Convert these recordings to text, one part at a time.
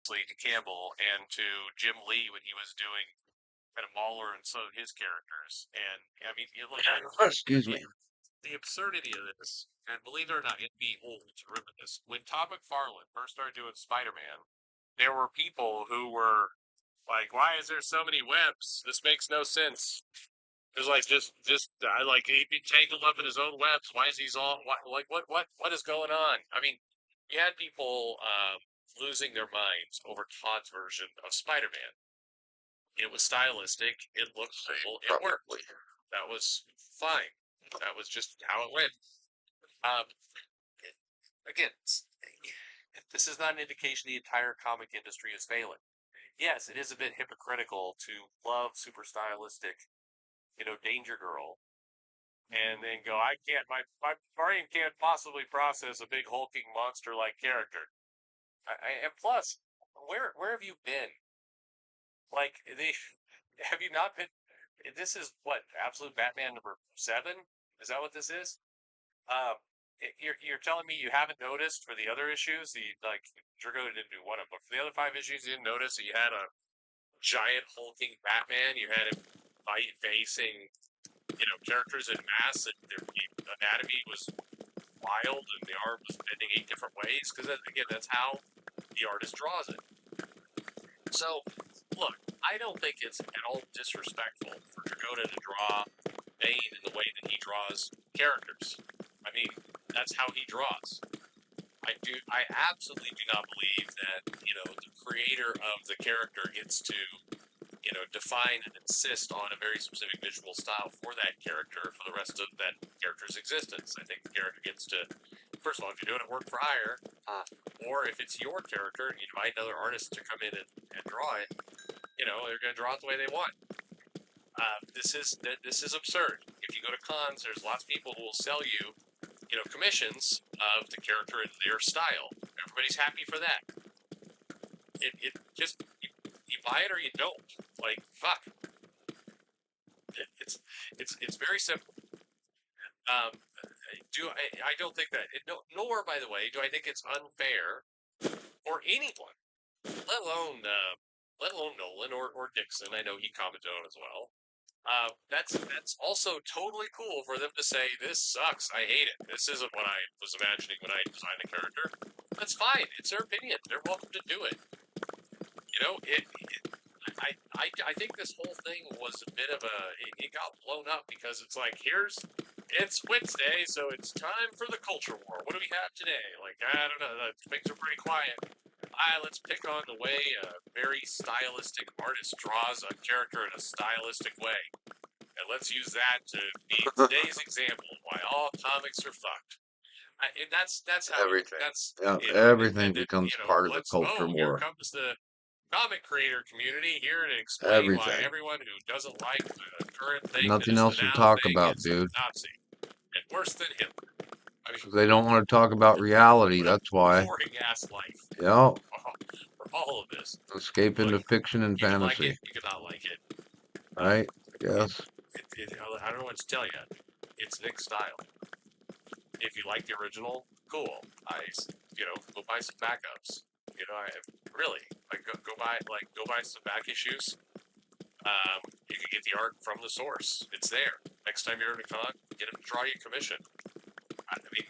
to Campbell and to Jim Lee when he was doing kind of Mauler and some of his characters. And I mean, you look at Excuse me. the absurdity of this, and believe it or not, it'd be old to remember this. When Todd McFarlane first started doing Spider-Man, there were people who were like, "Why is there so many webs? This makes no sense." There's like I like he'd be tangled up in his own webs. Why is he's all what is going on? I mean, you had people losing their minds over Todd's version of Spider-Man. It was stylistic. It looked cool. It worked. That was fine. That was just how it went. Um, again, this is not an indication the entire comic industry is failing. Yes, it is a bit hypocritical to love super stylistic, Danger Girl, and then go, I can't, my brain can't possibly process a big hulking monster like character. And plus, where have you been? Like, have you not been? This is what Absolute Batman number 7. Is that what this is? Um, you're telling me you haven't noticed for the other issues? Drago didn't do one of them, but for the other 5 issues, you didn't notice that you had a giant hulking Batman. You had him facing, characters in masks, and their anatomy was wild, and the arm was bending 8 different ways. Because again, that's how the artist draws it. So, look, I don't think it's at all disrespectful for Dragotta to draw Bane in the way that he draws characters. I mean, that's how he draws. I absolutely do not believe that, the creator of the character gets to, define and insist on a very specific visual style for that character for the rest of that character's existence. I think the character gets to, first of all, if you're doing it work for hire, or if it's your character and you invite another artist to come in and draw it, they're going to draw it the way they want. This is absurd. If you go to cons, there's lots of people who will sell you, commissions of the character in their style. Everybody's happy for that. It just you buy it or you don't. Like, fuck. It's very simple. I don't think that. Nor, by the way, do I think it's unfair for anyone, let alone Nolan or Dixon. I know he commented on it as well. That's also totally cool for them to say, this sucks, I hate it, this isn't what I was imagining when I designed a character. That's fine, it's their opinion, they're welcome to do it. I think this whole thing was a bit of it got blown up because it's like, it's Wednesday, so it's time for the culture war. What do we have today? Like, I don't know, things are pretty quiet. Let's pick on the way a very stylistic artist draws a character in a stylistic way. And let's use that to be today's example of why all comics are fucked. That's how Everything. everything becomes part of the culture here war. comes the comic creator community here to explain why Everything. everyone who doesn't like the current thing Nothing that is else the to now talk thing about, is dude. a Nazi. And worse than Hitler. I mean, They don't want to talk about reality. what a That's why. boring ass life. Yeah. For all of this. Escape into fiction and You can like fantasy. it, you cannot like it. Right? Yes. I don't know what to tell you. It's Nick's style. If you like the original, cool. Go buy some backups. Really, go buy some back issues. You can get the art from the source. It's there. Next time you're in a con, get him to draw you a commission. I mean,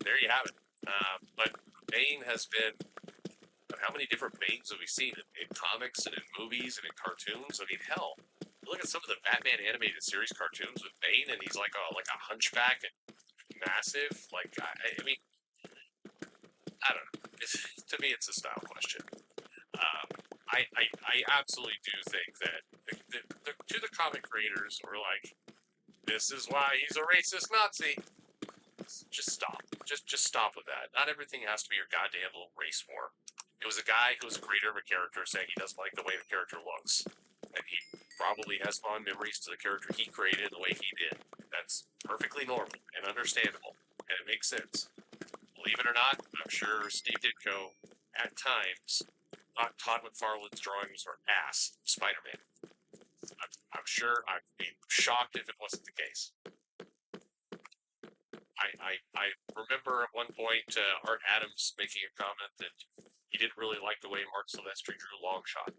there you have it. But Bane has been. How many different Banes have we seen in comics and in movies and in cartoons? I mean, hell, look at some of the Batman animated series cartoons with Bane, and he's like a hunchback and massive. Like, I mean, I don't know. To me, it's a style question. I absolutely do think that to the comic creators who are like, this is why he's a racist Nazi. Just stop. Just stop with that. Not everything has to be your goddamn little race war. It was a guy who was a creator of a character saying he doesn't like the way the character looks. And he probably has fond memories to the character he created the way he did. That's perfectly normal and understandable. And it makes sense. Believe it or not, I'm sure Steve Ditko, at times, thought Todd McFarlane's drawings were ass Spider-Man. I'm sure I'd be shocked if it wasn't the case. I remember at one point Art Adams making a comment that He didn't really like the way Mark Silvestri drew Longshot.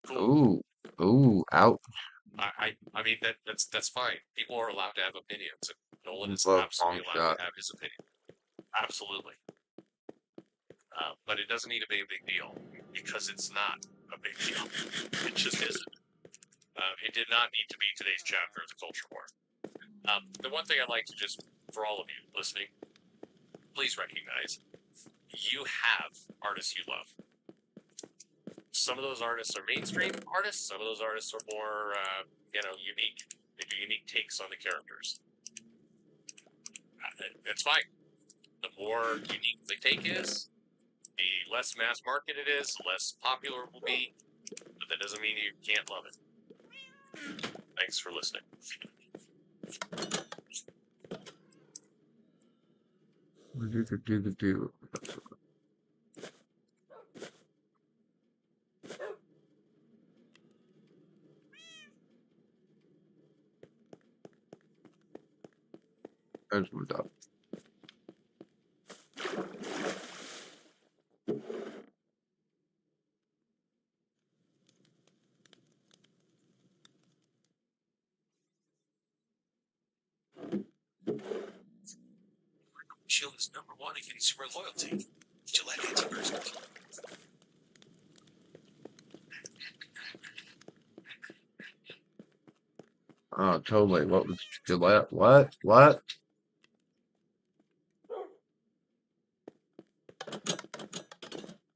Cool. Ooh. Ooh. Out. I mean that's fine. People are allowed to have opinions, and Nolan is Love absolutely long allowed shot. to have his opinion. Absolutely. But it doesn't need to be a big deal because it's not a big deal. It just isn't. It did not need to be today's chapter of the Culture War. The one thing I'd like to just, for all of you listening, please recognize you have artists you love. Some of those artists are mainstream artists. Some of those artists are more, unique. They do unique takes on the characters. That's fine. The more unique the take is, the less mass market it is, the less popular it will be. But that doesn't mean you can't love it. Thanks for listening. There's my dog. Shield is number one in consumer loyalty. Gillette Anti-Perspirant. Oh, totally. What was Gillette? What? What?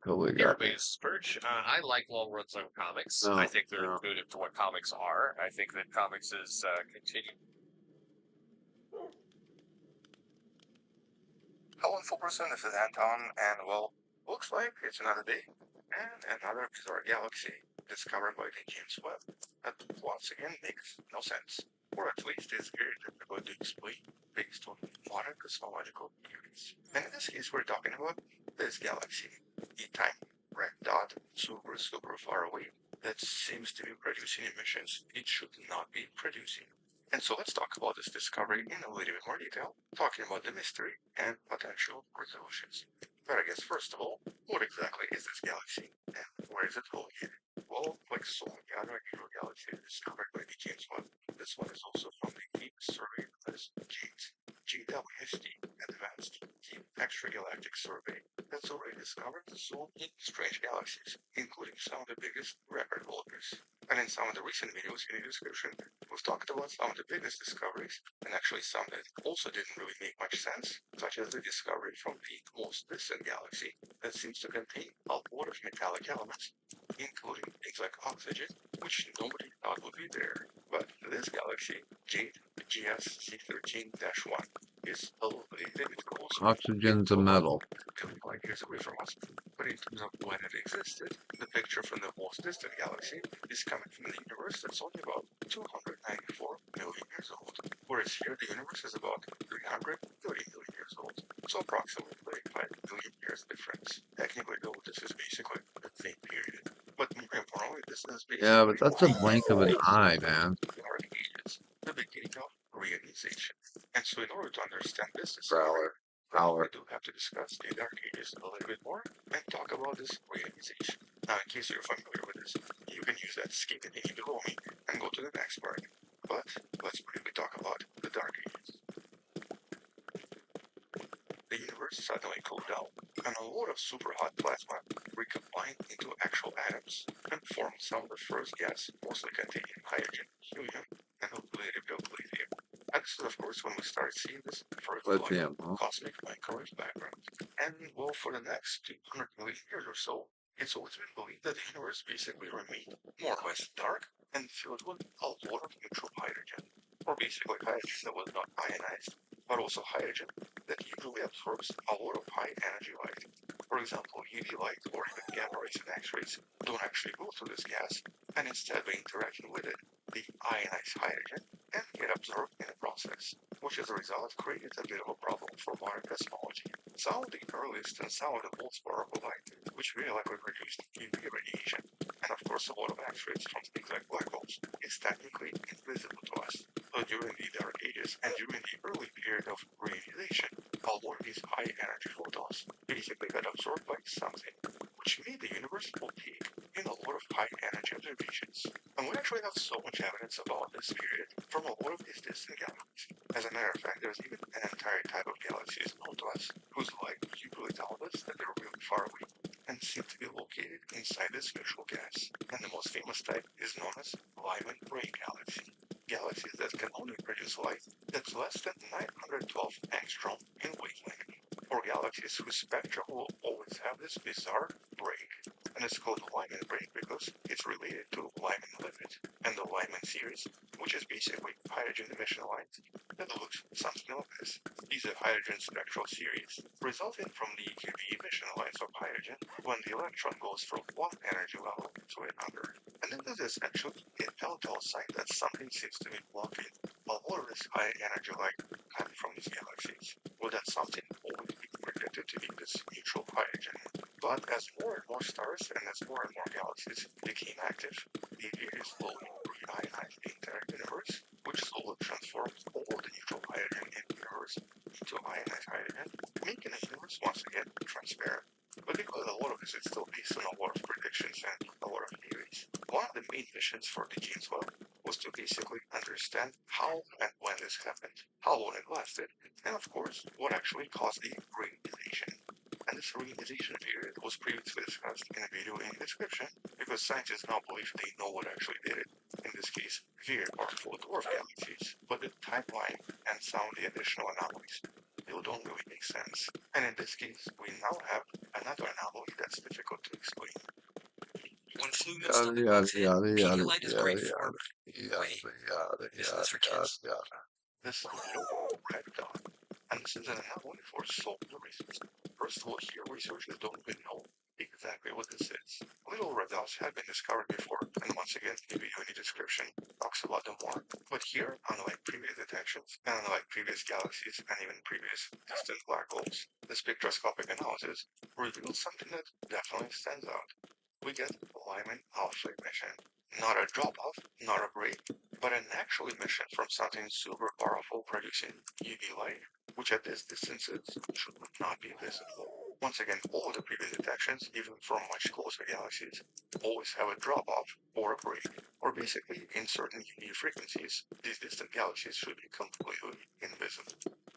Totally got me. Everybody's Spurge. I like long runs on comics. No, I think they're no. intuitive to what comics are. I think that comics is continuing. Hello, full person. This is Anton, and well, looks like it's another day and another bizarre galaxy discovered by the James Webb. That once again makes no sense, or at least is very difficult to explain based on modern cosmological theories. And in this case, we're talking about this galaxy, the tiny red dot, super far away, that seems to be producing emissions it should not be producing. And so let's talk about this discovery in a little bit more detail, talking about the mystery and potential resolutions. But I guess first of all, what exactly is this galaxy and where is it located? Well, like so many other unusual galaxies discovered by the James Webb, this one is also from the Deep Survey as JADES, JWST, Advanced Deep Extragalactic Survey, that's already discovered so many strange galaxies, including some of the biggest record holders. And in some of the recent videos in the description, we've talked about some of the biggest discoveries, and actually some that also didn't really make much sense, such as the discovery from the most distant galaxy that seems to contain a lot of metallic elements, including things like oxygen, which nobody thought would be there. But this galaxy, JADE GS-C13-1, is a little bit closer. Oxygen's a metal. 25 years away from us. But in terms of when it existed, the picture from the most distant galaxy is coming from the universe that's only about 294 million years old, whereas here the universe is about 330 million years old, so approximately 5 million years difference. Technically though, this is basically the same period. But more importantly, this is basically Yeah, but that's a blink of an eye, man. Dark Ages, the beginning of reionization. And so in order to understand this Growler. we Growler. do have to discuss the Dark Ages a little bit more and talk about this reionization. Now, in case you're familiar with this, you can use that skip in below me and go to the next part. But let's briefly talk about the Dark Ages. The universe suddenly cooled down, and a lot of super hot plasma recombined into actual atoms and formed some of the first gas, mostly containing hydrogen, helium, and hopefully a bit of lithium. And this is, of course, when we start seeing this first Lithium, huh? cosmic microwave background. And well, for the next 200 million years or so, it's always been believed that the universe basically remained more or less dark and filled with a lot of neutral hydrogen, or basically hydrogen that was not ionized, but also hydrogen that usually absorbs a lot of high energy light. For example, UV light or even gamma rays and X-rays don't actually go through this gas, and instead by interacting with it, they ionize hydrogen and get absorbed in the process, which as a result created a bit of a problem for modern cosmology. Some of the earliest and some of the most powerful light, which really likely produced UV radiation, and of course a lot of X-rays from things like black holes, is technically invisible to us. So during the Dark Ages and during the early period of reionization, a lot of these high energy photons basically got absorbed by some universe opaque in a lot of high energy observations. And we actually have so much evidence about this period from a lot of these distant galaxies. As a matter of fact, there's even an entire type of galaxies known to us whose light usually tells us that they're really far away and seem to be located inside this neutral gas. And the most famous type is known as Lyman Ray galaxy. Galaxies that can only produce light that's less than 912 angstrom in wavelength, or galaxies whose spectra will always have this bizarre break. And it's called Lyman break because it's related to Lyman limit and the Lyman series, which is basically hydrogen emission lines that looks something like this. These are hydrogen spectral series resulting from the UV emission lines of hydrogen when the electron goes from one energy level to another. And then there's essentially a telltale sign that something seems to be blocking a lot of this high energy light coming from these galaxies. Would that something always be predicted to be this neutral hydrogen? But as more and more stars and as more and more galaxies became active, they very slowly reionized the entire universe, which slowly transformed all of the neutral hydrogen in the universe into ionized hydrogen, making the universe once again transparent. But because a lot of this is still based on a lot of predictions and a lot of theories, one of the main missions for the James Webb was to basically understand how and when this happened, how long it lasted, and of course, what actually caused the reionization. And this reionization period was previously discussed in a video in the description, because scientists now believe they know what actually did it. In this case, very powerful dwarf galaxies, but the timeline and some of the additional anomalies still don't really make sense. And in this case, we now have another anomaly that's difficult to explain. When flu Yada, mist yada, bugs in, yada, yada, Pedialyte is yada, great yada, for. yada, Wait, yada, isn't this for yada, kids? yada. This little red dot, and this is an anomaly for so many reasons. First of all, here researchers don't even know exactly what this is. Little red dots have been discovered before, and once again, the video in the description talks about them more. But here, unlike previous detections, and unlike previous galaxies, and even previous distant black holes, the spectroscopic analysis reveals something that definitely stands out. We get Lyman alpha emission. Not a drop-off, not a break, but an actual emission from something super powerful producing UV light, which at these distances should not be visible. Once again, all the previous detections, even from much closer galaxies, always have a drop-off or a break, or basically in certain UV frequencies, these distant galaxies should be completely invisible.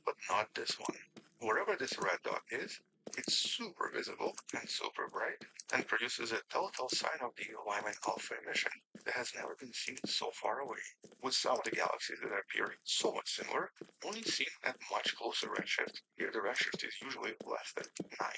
But not this one. Wherever this red dot is, it's super visible and super bright, and produces a telltale sign of the Lyman alpha emission that has never been seen so far away, with some of the galaxies that appear so much similar, only seen at much closer redshift. Here the redshift is usually less than 9,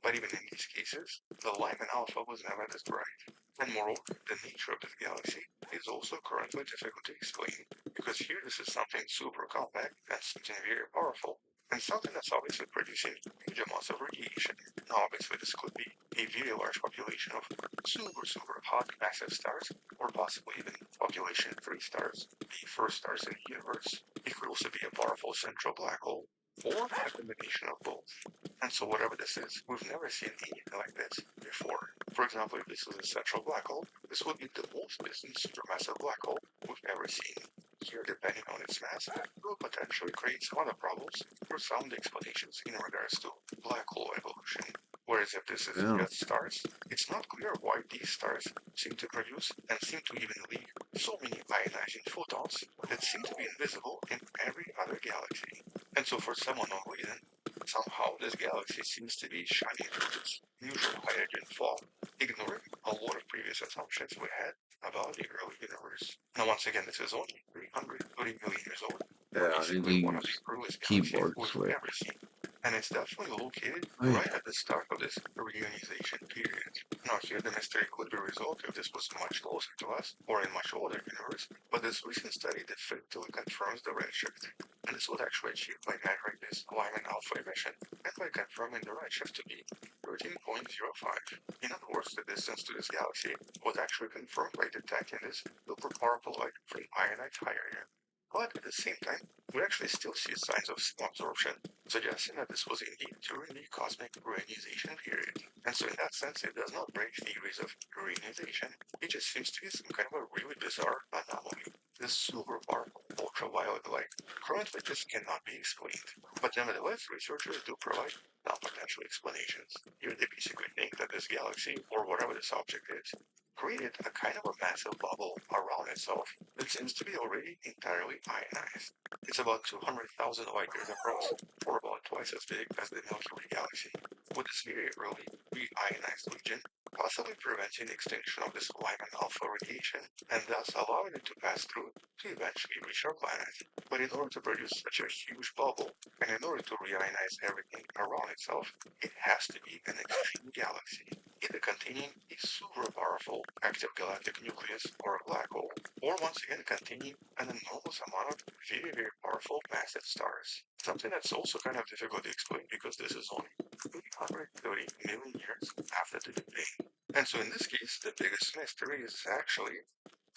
but even in these cases, the Lyman alpha was never this bright. And moreover, the nature of this galaxy is also currently difficult to explain, because here this is something super compact and something very powerful, and something that's obviously producing huge amounts of radiation. Now obviously this could be a very large population of super hot massive stars, or possibly even population 3 stars, the first stars in the universe. It could also be a powerful central black hole, or a combination of both. And so whatever this is, we've never seen anything like this before. For example, if this was a central black hole, this would be the most distant supermassive black hole we've ever seen. Here, depending on its mass, it will potentially create some other problems for some of the explanations in regards to black hole evolution. Whereas if this is Yeah. just stars, it's not clear why these stars seem to produce and seem to even leak so many ionizing photons that seem to be invisible in every other galaxy. And so for some unknown reason, somehow this galaxy seems to be shining through this neutral hydrogen fog, ignoring a lot of previous assumptions we had about the early universe. Now once again, this is only 330 million years old, Yeah, I need to basically one of the use earliest galaxies keyboard we've switch. ever seen. And it's definitely located Oh, yeah. right at the start of this reionization period. Now here the mystery could be resolved if this was much closer to us, or in much older universe, but this recent study definitively confirms the redshift. And this was actually achieved by measuring this Lyman alpha emission, and by confirming the redshift to be 13.05. In other words, the distance to this galaxy was actually confirmed by detecting this super powerful light from ionized hydrogen. But at the same time, we actually still see signs of some absorption, suggesting that this was indeed during the cosmic reionization period. And so in that sense, it does not break theories of reionization. It just seems to be some kind of a really bizarre anomaly. This super powerful ultraviolet light currently just cannot be explained. But nevertheless, researchers do provide not potential explanations. Here they basically think that this galaxy, or whatever this object is, created a kind of a massive bubble around itself that seems to be already entirely ionized. It's about 200,000 light years across, or about twice as big as the Milky Way galaxy, with this very early re-ionized region possibly preventing the extinction of this Lyman alpha radiation, and thus allowing it to pass through to eventually reach our planet. But in order to produce such a huge bubble, and in order to reionize everything around itself, it has to be an extreme galaxy, either containing a super powerful active galactic nucleus or a black hole, or once again containing an enormous amount of very, very powerful massive stars. Something that's also kind of difficult to explain because this is only 330 million years after the Big Bang. And so in this case, the biggest mystery is actually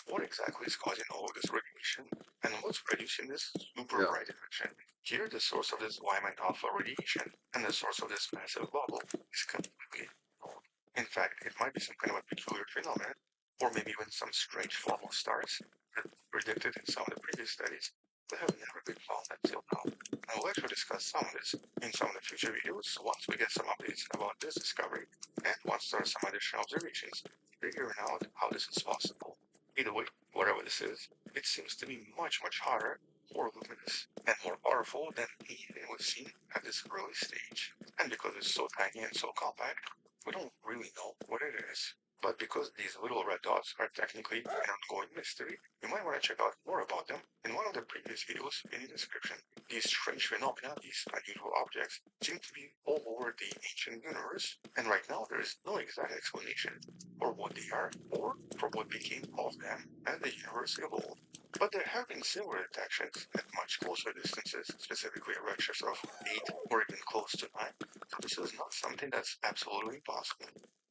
what exactly is causing all of this radiation and what's producing this super Yeah. bright emission. Here, the source of this Lyman alpha radiation and the source of this massive bubble is completely unknown. In fact, it might be some kind of a peculiar phenomenon, or maybe even some strange form of stars that predicted in some of the previous studies that have never been found until now. And we'll actually discuss some of this in some of the future videos once we get some updates about this discovery and once there are some additional observations figuring out how this is possible. Either way, whatever this is, it seems to be much, much hotter, more luminous, and more powerful than anything we've seen at this early stage. And because it's so tiny and so compact, we don't really know what it is. But because these little red dots are technically an ongoing mystery, you might want to check out more about them in one of the previous videos in the description. These strange phenomena, these unusual objects, seem to be all over the ancient universe, and right now there is no exact explanation for what they are or for what became of them as the universe evolved. But there have been similar detections at much closer distances, specifically at registers of 8 or even close to 9, so this is not something that's absolutely impossible.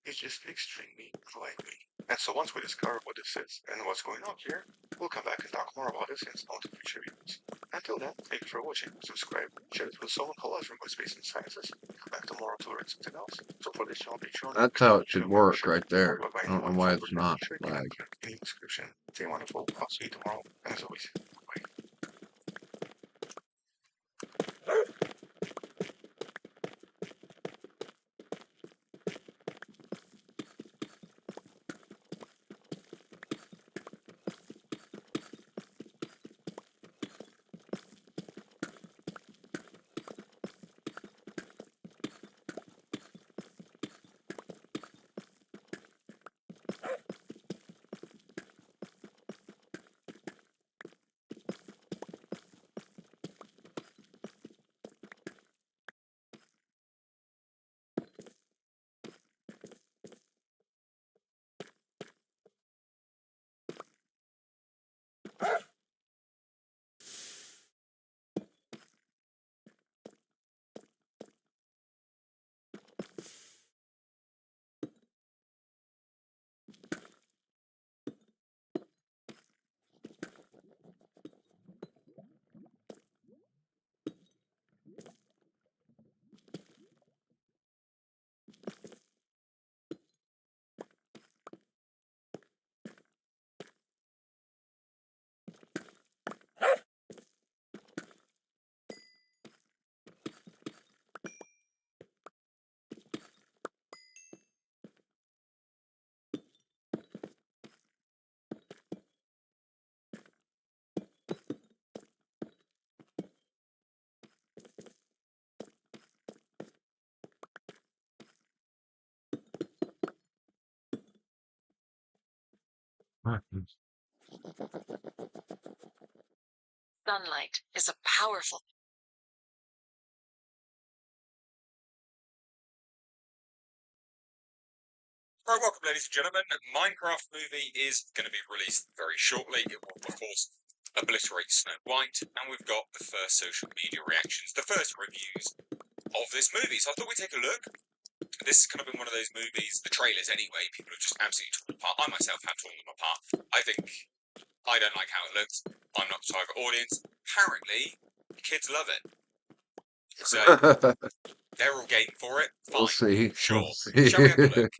It's just extremely unlikely. And so once we discover what this is and what's going on here, we'll come back and talk more about this in some of the future videos. Until then, thank you for watching, subscribe, share this with someone who loves remote space and sciences, come back tomorrow to learn something else. So for this channel, Patreon, That's how it should no work membership, right there. or by I don't know anyone why from it's the not future, lag. in the description. Stay wonderful. I'll see you tomorrow, and as always, bye. Sunlight is a powerful. Right, welcome, ladies and gentlemen. Minecraft movie is going to be released very shortly. It will, of course, obliterate Snow White, and we've got the first social media reactions, the first reviews of this movie. So I thought we'd take a look. This has kind of been one of those movies, the trailers anyway, people have just absolutely torn apart. I myself have torn them apart. I don't like how it looks. I'm not the target audience. Apparently, kids love it. So they're all game for it. Fine. We'll see. Sure. We'll see. Shall we have a look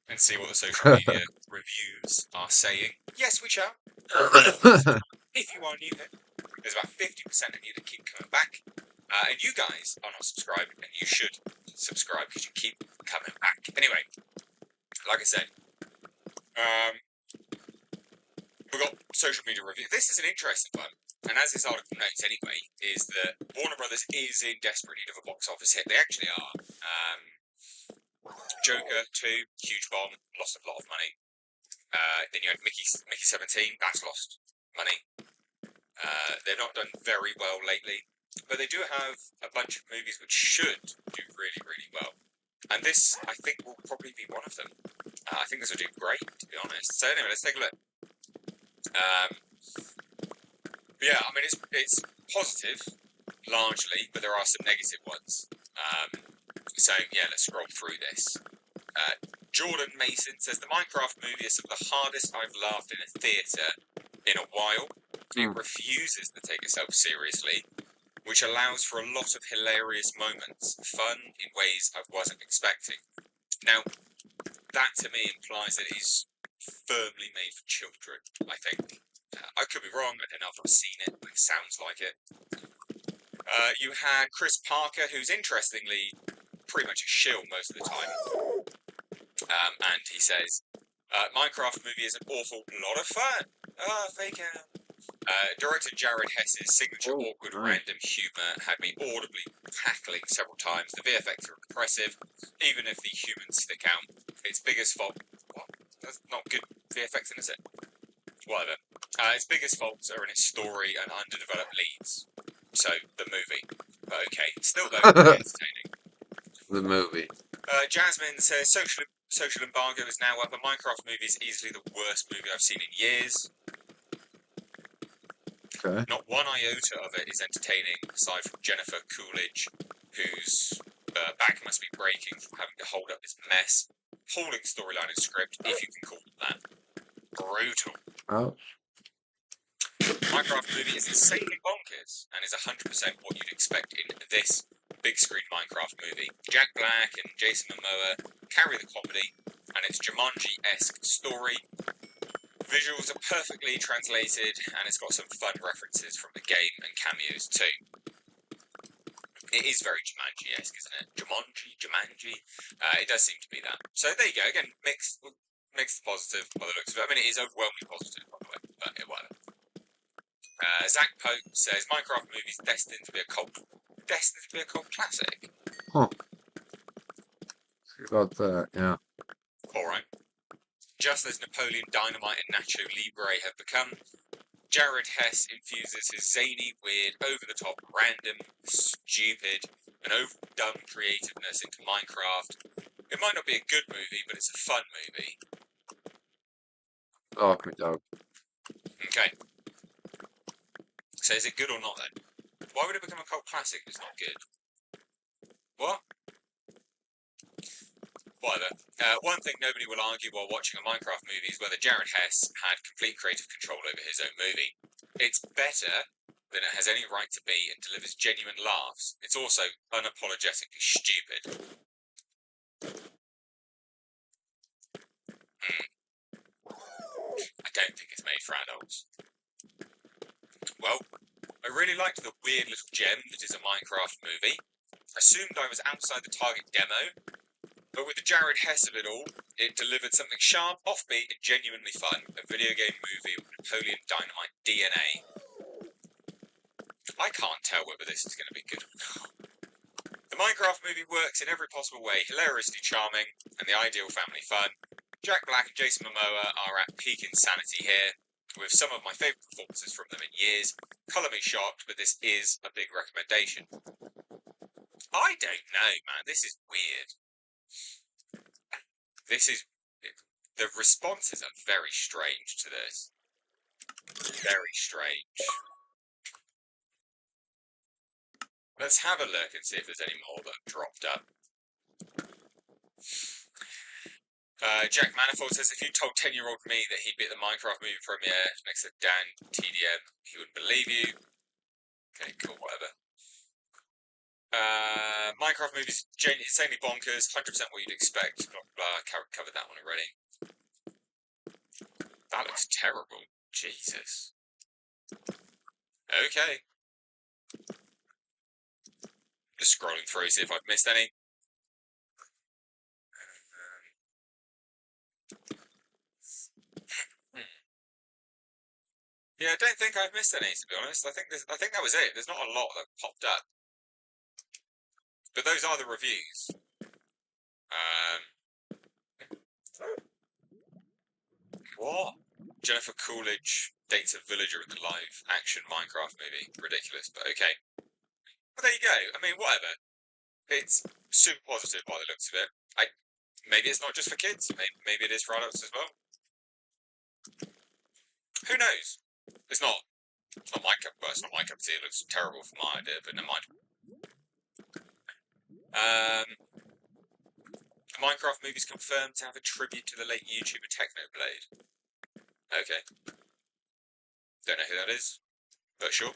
and see what the social media reviews are saying? Yes, we shall. If you are new here, there's about 50% of you that keep coming back. And you guys are not subscribed, and you should subscribe because you keep coming back. Anyway, like I said, we've got social media review. This is an interesting one, and as this article notes anyway, is that Warner Brothers is in desperate need of a box office hit. They actually are. Joker 2, huge bomb, lost a lot of money. Then you had Mickey 17, that's lost money. They've not done very well lately, but they do have a bunch of movies which should do really, really well. And this, I think, will probably be one of them. I think this will do great, to be honest. So anyway, let's take a look. Yeah, I mean, it's positive, largely, but there are some negative ones. So yeah, let's scroll through this. Jordan Mason says the Minecraft movie is some of the hardest I've laughed in a theatre in a while. It refuses to take itself seriously, which allows for a lot of hilarious moments, fun in ways I wasn't expecting. Now, that to me implies that it is firmly made for children, I think. I could be wrong, I don't know if I've seen it, but it sounds like it. You had Chris Parker, who's interestingly pretty much a shill most of the time. And he says, Minecraft movie is an awful lot of fun. Fake out. Director Jared Hess's signature awkward random humour had me audibly cackling several times. The VFX are impressive, even if the humans stick out. Its biggest fault... What? That's not good VFX, is it? Whatever. Its biggest faults are in its story and underdeveloped leads. So, the movie. But okay, still though, entertaining. The movie. Jasmine says, Social embargo is now up. A Minecraft movie is easily the worst movie I've seen in years. Okay. Not one iota of it is entertaining, aside from Jennifer Coolidge, whose back must be breaking from having to hold up this mess. Appalling storyline and script, if you can call it that. Brutal. Oh. Minecraft movie is insanely bonkers, and is 100% what you'd expect in this big screen Minecraft movie. Jack Black and Jason Momoa carry the comedy, and its Jumanji-esque story. Visuals are perfectly translated, and it's got some fun references from the game and cameos too. It is very Jumanji-esque, isn't it? Jumanji. It does seem to be that. So there you go. Again, mixed positive by the looks of it. I mean, it is overwhelmingly positive, by the way, but whatever. Zach Pope says Minecraft movie is destined to be a cult classic. Huh. About that, yeah. Alright. Just as Napoleon Dynamite and Nacho Libre have become, Jared Hess infuses his zany, weird, over-the-top, random, stupid, and overdone creativeness into Minecraft. It might not be a good movie, but it's a fun movie. Oh, me dog. Okay. So is it good or not then? Why would it become a cult classic if it's not good? What? Whatever. One thing nobody will argue while watching a Minecraft movie is whether Jared Hess had complete creative control over his own movie. It's better than it has any right to be and delivers genuine laughs. It's also unapologetically stupid. I don't think it's made for adults. Well, I really liked the weird little gem that is a Minecraft movie. Assumed I was outside the target demo, but with the Jared Hess of it all, it delivered something sharp, offbeat, and genuinely fun. A video game movie with Napoleon Dynamite DNA. I can't tell whether this is going to be good or not. The Minecraft movie works in every possible way, hilariously charming, and the ideal family fun. Jack Black and Jason Momoa are at peak insanity here, with some of my favourite performances from them in years. Colour me shocked, but this is a big recommendation. I don't know, man. This is weird. The responses are very strange to this. Very strange. Let's have a look and see if there's any more that have dropped up. Jack Manifold says, if you told 10-year-old me that he'd be at the Minecraft movie premiere next to Dan TDM, he wouldn't believe you. Okay, cool, whatever. Minecraft movies insanely bonkers, 100% what you'd expect. Blah, blah, covered that one already. That looks terrible. Jesus. Okay. Just scrolling through, see if I've missed any. Yeah, I don't think I've missed any, to be honest. I think that was it. There's not a lot that popped up, but those are the reviews. What? Jennifer Coolidge dates a villager in the live action Minecraft movie. Ridiculous, but okay. Well, there you go. I mean, whatever. It's super positive by the looks of it. Maybe it's not just for kids. Maybe it is for adults as well. Who knows? It's not my cup. Well, it's not my cup of tea. It looks terrible for my idea, but never mind. The Minecraft movie's confirmed to have a tribute to the late YouTuber Technoblade. Okay. Don't know who that is, but sure.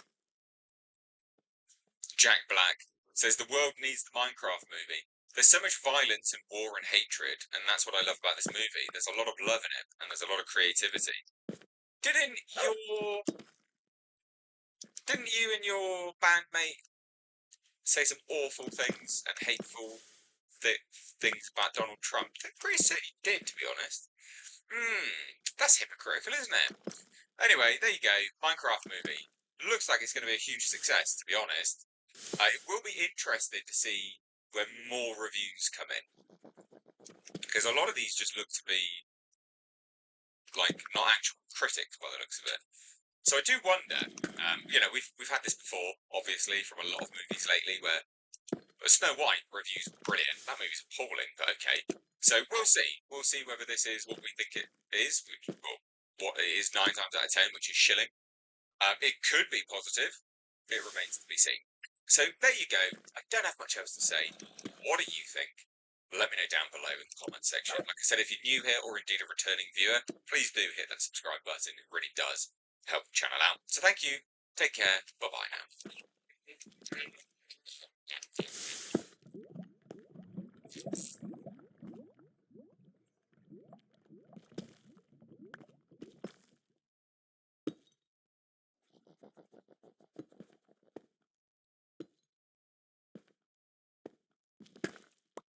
Jack Black says the world needs the Minecraft movie. There's so much violence and war and hatred, and that's what I love about this movie. There's a lot of love in it, and there's a lot of creativity. Didn't you and your bandmate say some awful things and hateful things about Donald Trump? I'm pretty certain you did, to be honest. That's hypocritical, isn't it? Anyway, there you go. Minecraft movie. Looks like it's going to be a huge success, to be honest. I will be interested to see when more reviews come in, because a lot of these just look to be like not actual critics by the looks of it. So I do wonder. We've had this before, obviously, from a lot of movies lately, where Snow White reviews brilliant. That movie's appalling, but okay. So we'll see. We'll see whether this is what we think it is, what it is 9 times out of 10, which is shilling. It could be positive. It remains to be seen. So there you go. I don't have much else to say. What do you think? Let me know down below in the comment section. Like I said, if you're new here or indeed a returning viewer, please do hit that subscribe button. It really does help the channel out. So thank you. Take care. Bye-bye now.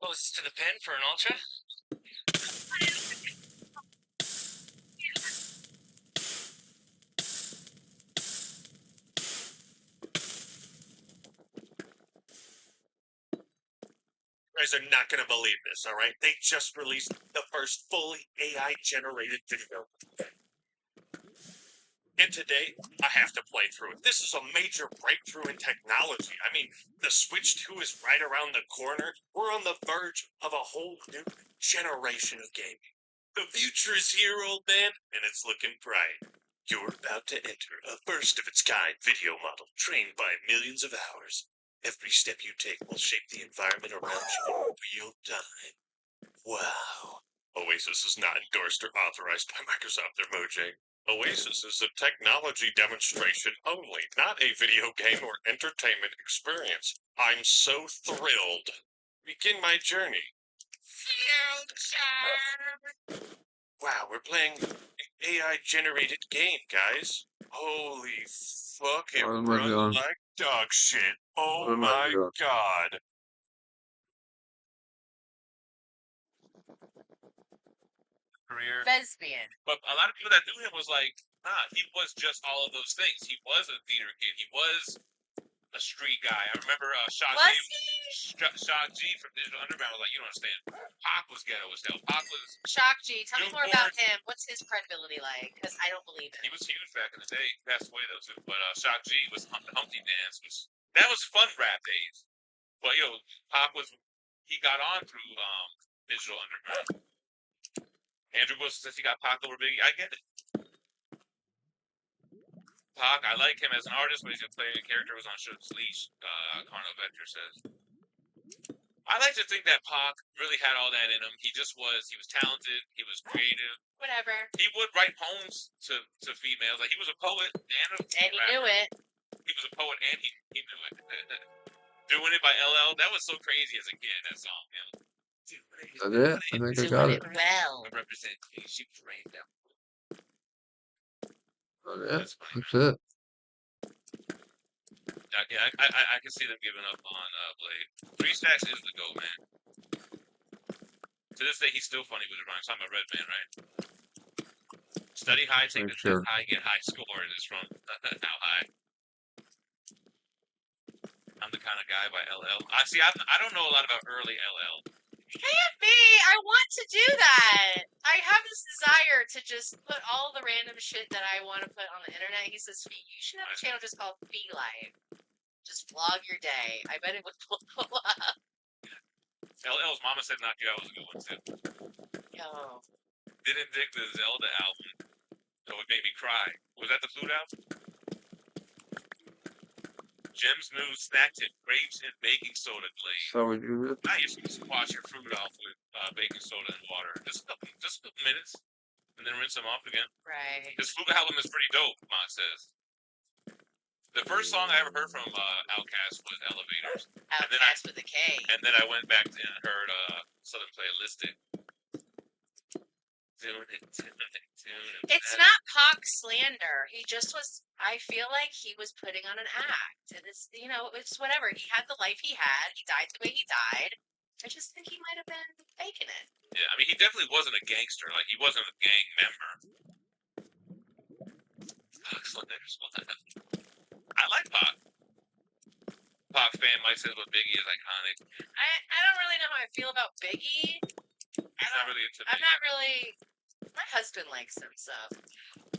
Close to the pen for an ultra? You guys are not going to believe this, all right? They just released the first fully AI-generated video. And today, I have to play through it. This is a major breakthrough in technology. I mean, the Switch 2 is right around the corner. We're on the verge of a whole new generation of gaming. The future is here, old man, and it's looking bright. You're about to enter a first-of-its-kind video model trained by millions of hours. Every step you take will shape the environment around you in real time. Wow. Oasis is not endorsed or authorized by Microsoft or Mojang. Oasis is a technology demonstration only, not a video game or entertainment experience. I'm so thrilled. Begin my journey. Future! Wow, we're playing an AI-generated game, guys. Holy fuck, it What am I runs doing? like dog shit. Oh What am I my doing? god. Career. Lesbian. But a lot of people that knew him was like, nah, he was just all of those things. He was a theater kid. He was a street guy. I remember Shock Was G. he? Shock G from Digital Underground was like, you don't understand. Pac was ghetto as hell. Pac was, Shock G. Tell me more about Newport. him. What's his credibility like? Because I don't believe he him. was huge back in the day. He passed away though too. But Shock G was the Humpty Dance. That was fun rap days. But Pac was, he got on through Digital Underground. Andrew Wilson says he got Pac over Biggie. I get it. Pac, I like him as an artist, but he's gonna play a character who was on Sugar's Leash. Carnal Vector says. I like to think that Pac really had all that in him. He was talented, he was creative. Whatever. He would write poems to females. Like he was a poet and a And he rapper. knew it. He was a poet and he knew it. Doing it by LL, that was so crazy as a kid, that song, Is that it? I think I Doing got it it. well. I represent she was rained down. That's it. That's it. Yeah, I can see them giving up on Blade. 3 stacks is the go, man. To this day, he's still funny with his rhymes. I'm a red man, right? Study high, take the Sure. test high, get high score is from How High. I'm the kind of guy by LL. I see. I don't know a lot about early LL. Can't be. I want to do that. I have this desire to just put all the random shit that I want to put on the internet. He says, you should have a channel just called Fee Life. Just vlog your day. I bet it would blow up. LL's mama said knock you out was a good one too. Yo. Didn't dig the Zelda album, so it made me cry. Was that the flute album? Jem's new snack tip: grapes and baking soda glaze. So would you? Nice. You just wash your fruit off with baking soda and water. Just a couple minutes, and then rinse them off again. Right. This flute album is pretty dope, Mont says. The first song I ever heard from Outkast was Elevators. Outcast with a K. And then I went back and heard Southern Playalistic. It's not Pac slander. He just was. I feel like he was putting on an act, and it's it's whatever. He had the life he had. He died the way he died. I just think he might have been faking it. Yeah, I mean, he definitely wasn't a gangster. Like, he wasn't a gang member. I like Pac. Pac fan Mike says, but Biggie is iconic. I don't really know how I feel about Biggie. He's not really into I'm Biggie. not really. My husband likes him, so.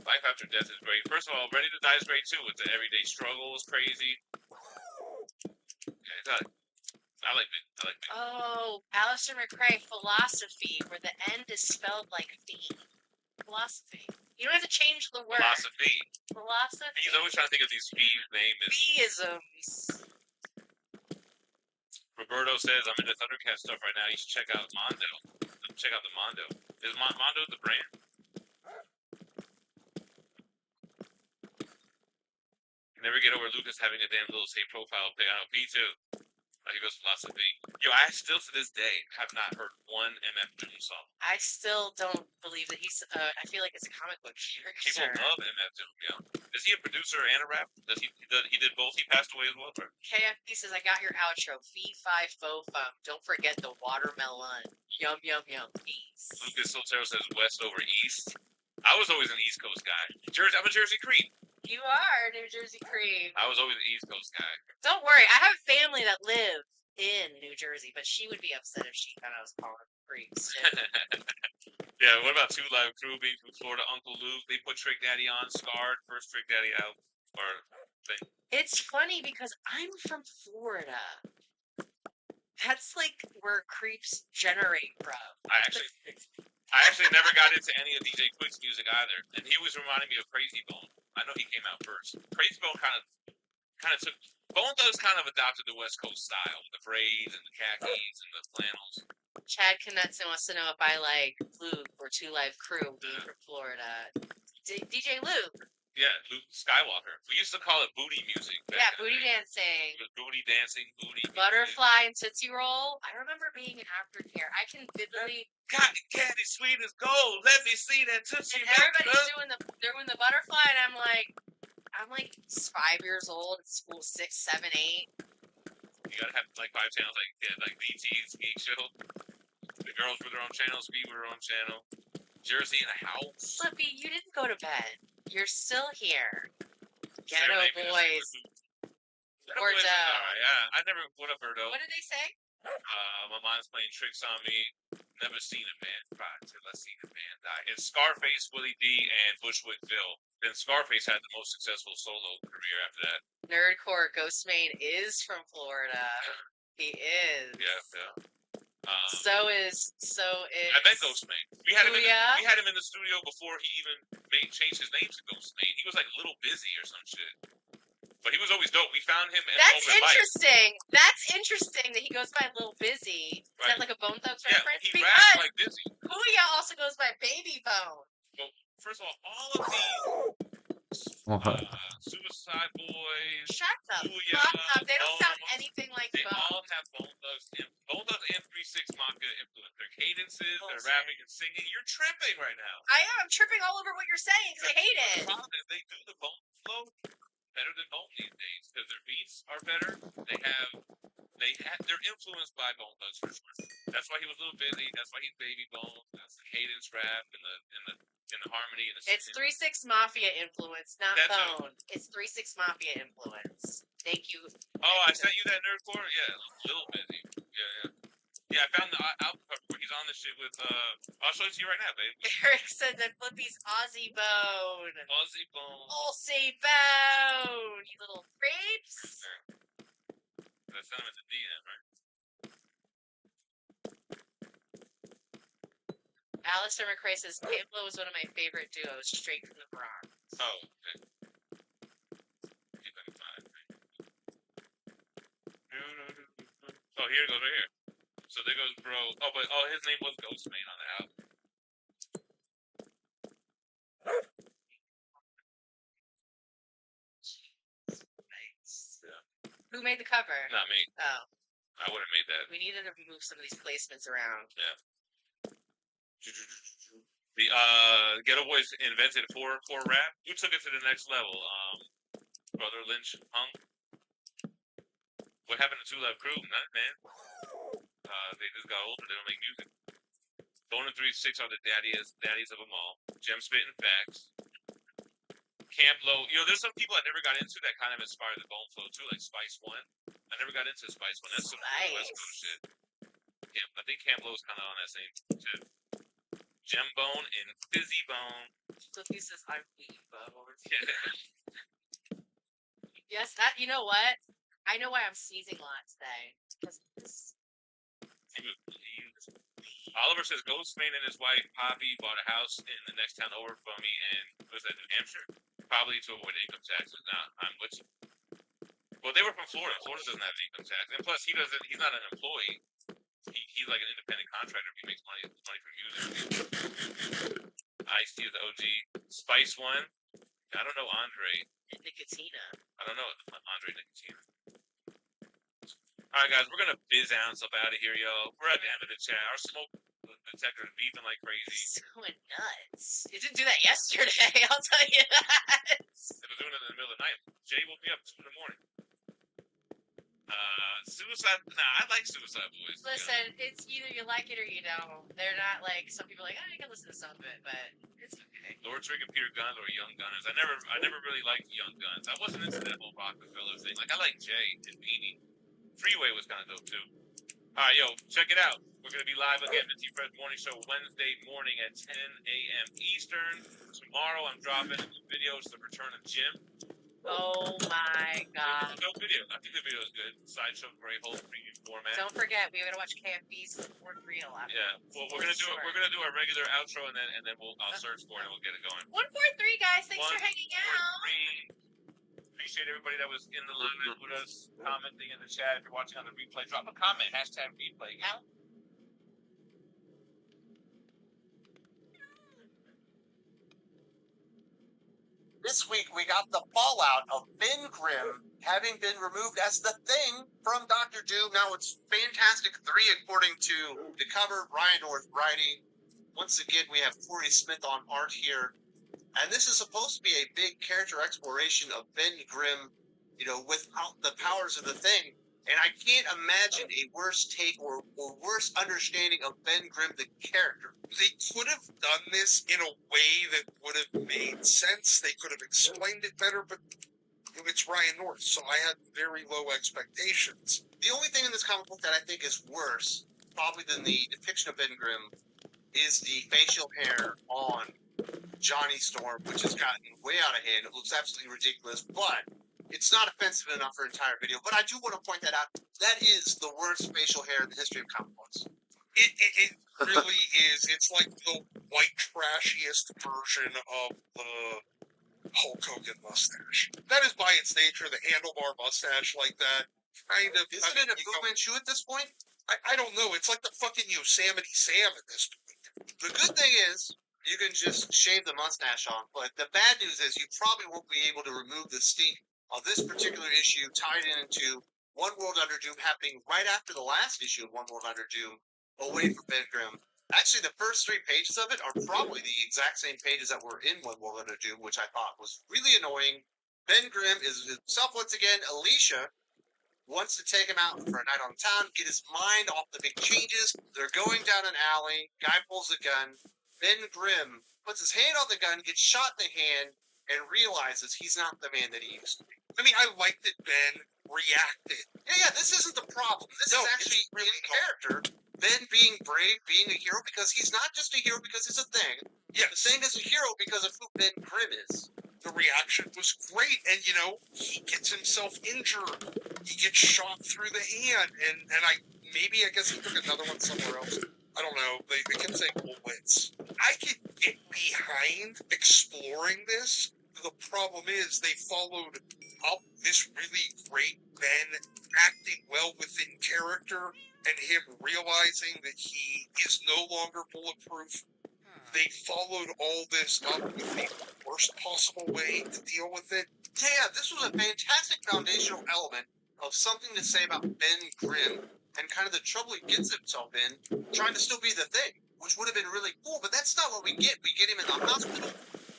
Life After Death is great. First of all, Ready to Die is great too. With the everyday struggle is crazy. Yeah, I like Biggie. Oh, Alistair McRae, philosophy, where the end is spelled like fee. Philosophy. You don't have to change the word. Philosophy. Philosophy. He's always trying to think of these Steve's name is. Theisms. Roberto says, I'm into Thundercat stuff right now. You should check out Mondo. Check out the Mondo. Is Mondo the brand? Never get over Lucas having a damn little safe profile pic. I know, P too. He goes philosophy. Yo, I still to this day have not heard one MF Doom song. I still don't believe that he's. I feel like it's a comic book People character. love MF Doom, yeah. Is he a producer and a rapper? He did both? He passed away as well? Or? KFP says, I got your outro. Fee, fi, fo, fum. Don't forget the watermelon. Yum, yum, yum. Peace. Lucas Soltero says west over east. I was always an East Coast guy. I'm a Jersey Creep. You are New Jersey Cream. I was always an East Coast guy. Don't worry. I have family that live in New Jersey, but she would be upset if she found I was calling them creeps. Yeah, what about Two Live Crew being from Florida? Uncle Luke, they put Trick Daddy on, Scarred, first Trick Daddy out, or thing. It's funny because I'm from Florida. That's like where creeps generate from. I actually never got into any of DJ Quick's music either, and he was reminding me of Crazy Bone. I know he came out first. Crazy Bone kind of took. Bone Thugs kind of adopted the West Coast style, with the braids and the khakis and the flannels. Chad Knutson wants to know if I like Luke or Two Live Crew being from Florida. DJ Luke. Yeah, Luke Skywalker. We used to call it booty music. Yeah, booty dancing. Booty dancing, booty music. Butterfly and Tootsie Roll. I remember being in aftercare. I can vividly. Cotton candy, sweet as gold. Let me see that Tootsie And everybody's doing the butterfly, and I'm like 5 years old at school, 6, 7, 8. You gotta have like 5 channels, like BT's Geek Show. The girls with their own channel, Speed with their own channel. Jersey in a house. Slippy, you didn't go to bed. You're still here. Ghetto Serenade Boys. Ghetto Or Boys is Doe. alright, yeah. I never. What up, Birdo? What did they say? My mind's playing tricks on me. Never seen a man cry till I seen a man die. It's Scarface, Willie D, and Bushwick Bill. Then Scarface had the most successful solo career after that. Nerdcore Ghostmane is from Florida. He is. Yeah. So is. I met Ghostmane. We had him. Booyah. We had him in the studio before he even changed his name to Ghostmane. He was like Little Busy or some shit. But he was always dope. We found him in That's open mic. interesting. That's interesting that he goes by Lil Busy. Is that Right. like a Bone Thugs Yeah, reference? he Because raps like Busy. Booyah also goes by Baby Bone. Well, first of all of these Suicide Boys, Shut the Booyah, fuck up. They don't sound Bone, anything like they Bone. all have Bone Thugs and 3-6 Mafia influence. Their cadences, their Bullshit. rapping and singing. You're tripping right now. I'm tripping all over what you're saying because I hate The it. problem is they do the Bone flow, better than Bone these days because their beats are better. They're influenced by Bone Thugs for sure. That's why he was a little busy. That's why he's Baby Bone. That's the cadence rap and the harmony and the. It's 3-6 Mafia influence, not That's a- Bone. It's 3-6 Mafia influence. Thank you. Oh, I sent you that nerdcore. Yeah, a little busy. Yeah. Yeah, I found the album cover where he's on this shit with. I'll show it to you right now, babe. Eric said that Flippy's Aussie Bone. Aussie Bone. Aussie Bone. You little creeps. I sent him at the DM, right? Alistair McRae says Pablo was one of my favorite duos, straight from the Bronx. Oh, okay. See if I can find it. Oh, here it goes right here. So there goes bro. Oh, his name was Ghostmane on the album. Who made the cover? Not me. Oh, I would have made that. we needed to move some of these placements around. The Ghetto Boys invented horrorcore rap. Who took it to the next level? Brother Lynch Hung. What happened to Two Live Crew? Nothing, man. They just got older. They don't make music. Bone and 3-6 are the daddies of them all. Gem spitting facts. Camp Low. You know, there's some people I never got into that kind of inspired the Bone flow too, like Spice One. I never got into Spice One. That's some West Coast shit. Yeah, I think Camp Low is kind of on that same shit. Gem Bone and Fizzy Bone. Flippy says I'm Fizzy Bone. Yes, that. You know what? I know why I'm sneezing a lot today. Because this. Oliver says Ghostmane and his wife Poppy bought a house in the next town over from me in was that New Hampshire? Probably to avoid income taxes. Now I'm with you. Well, they were from Florida. Florida doesn't have income tax, and plus he's not an employee. He's like an independent contractor. He makes money from music. Ice-T is the OG. Spice One. I don't know Andre. Nicotina. I don't know Andre Nicotina. All right, guys, we're gonna biz ounce up out of here, yo. We're at the end of the chat. Our smoke detector is beeping like crazy. It's going nuts. You didn't do that yesterday, I'll tell you that. They were doing it in the middle of the night. Jay woke me up at 2 in the morning. Suicide. Nah, I like Suicide Boys. Listen, it's either you like it or you don't. They're not like some people are like, oh, you can listen to some of it, but it's okay. Lord Trick and Peter Guns or Young Gunners. I never really liked Young Guns. I wasn't into that whole Rockefeller thing. Like I like Jay and Beanie. Freeway was kind of dope too. All right, yo, check it out. We're gonna be live again, the T-Fresh Morning Show, Wednesday morning at 10 a.m. Eastern. Tomorrow, I'm dropping videos the return of Jim. Oh my god. It's a dope video. I think the video is good. Sideshow, great whole preview format. Don't forget, we gotta watch KFB's Fourth Reel after. Yeah, well, we're gonna do it. We're gonna do our regular outro, and then I'll search for it and we'll get it going. 143, guys. Thanks for hanging out. 143. Appreciate everybody that was in the live with us, commenting in the chat. If you're watching on the replay, drop a comment. # replay. This week we got the fallout of Ben Grimm having been removed as the Thing from Doctor Doom. Now it's Fantastic 3 according to the cover, Ryan North writing. Once again, we have Corey Smith on art here. And this is supposed to be a big character exploration of Ben Grimm, you know, without the powers of the Thing. And I can't imagine a worse take or worse understanding of Ben Grimm, the character. They could have done this in a way that would have made sense. They could have explained it better, but it's Ryan North, so I had very low expectations. The only thing in this comic book that I think is worse, probably than the depiction of Ben Grimm, is the facial hair on Johnny Storm, which has gotten way out of hand. It looks absolutely ridiculous, but it's not offensive enough for an entire video. But I do want to point that out. That is the worst facial hair in the history of comic books. It really is. It's like the white trashiest version of the Hulk Hogan mustache. That is by its nature, the handlebar mustache like that. Kind of. Isn't it a Fu Manchu at this point? I don't know. It's like the fucking Yosemite Sam at this point. The good thing is, you can just shave the mustache off. But the bad news is you probably won't be able to remove the stink of this particular issue tied into One World Under Doom happening right after the last issue of One World Under Doom, away from Ben Grimm. Actually, the first 3 pages of it are probably the exact same pages that were in One World Under Doom, which I thought was really annoying Ben Grimm is himself once again. Alicia wants to take him out for a night on town, get his mind off the big changes. They're going down an alley. Guy pulls a gun. Ben Grimm puts his hand on the gun, gets shot in the hand, and realizes he's not the man that he used to be. I mean, I like that Ben reacted. Yeah, this isn't the problem. This No, is actually it's really in character. Ben being brave, being a hero, because he's not just a hero because it's a thing. Yes, The thing is a hero because of who Ben Grimm is. the reaction was great, and you know, he gets himself injured. He gets shot through the hand, and I guess he took another one somewhere else. I don't know. They kept saying bullets. I could get behind exploring this. The problem is they followed up this really great Ben acting well within character and him realizing that he is no longer bulletproof. They followed all this up with the worst possible way to deal with it. Yeah, this was a fantastic foundational element of something to say about Ben Grimm and kind of the trouble he gets himself in trying to still be the thing, which would have been really cool, but that's not what we get. We get him in the hospital.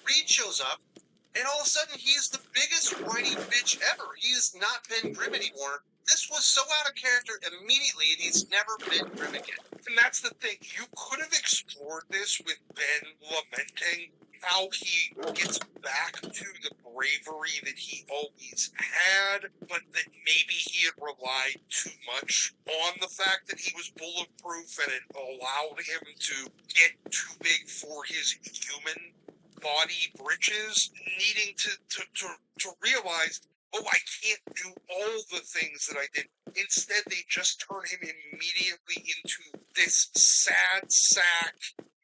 Reed shows up, and all of a sudden he's the biggest whiny bitch ever. He is not Ben Grimm anymore. This was so out of character immediately, and he's never been Grimm again. And that's the thing. You could have explored this with Ben lamenting how he gets back to the bravery that he always had, but that maybe he had relied too much on the fact that he was bulletproof and it allowed him to get too big for his human body britches, needing to realize, oh, I can't do all the things that I did. Instead, they just turn him immediately into this sad sack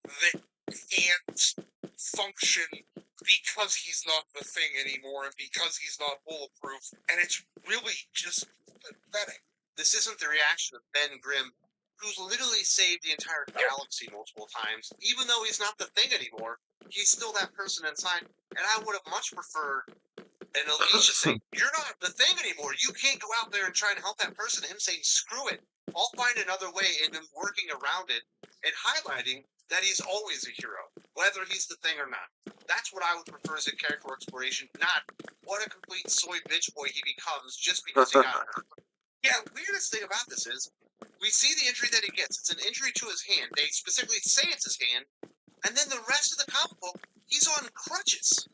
that can't function because he's not the thing anymore and because he's not bulletproof. And it's really just pathetic. This isn't the reaction of Ben Grimm, who's literally saved the entire galaxy multiple times. Even though he's not the thing anymore, he's still that person inside. And I would have much preferred an Alicia saying, "You're not the thing anymore. You can't go out there and try and help that person." And him saying, "Screw it. I'll find another way," and then working around it and highlighting that he's always a hero, whether he's the thing or not. That's what I would prefer as a character exploration, not what a complete soy bitch boy he becomes just because he got hurt. Yeah, weirdest thing about this is we see the injury that he gets. It's an injury to his hand. They specifically say it's his hand, and then the rest of the comic book, he's on crutches.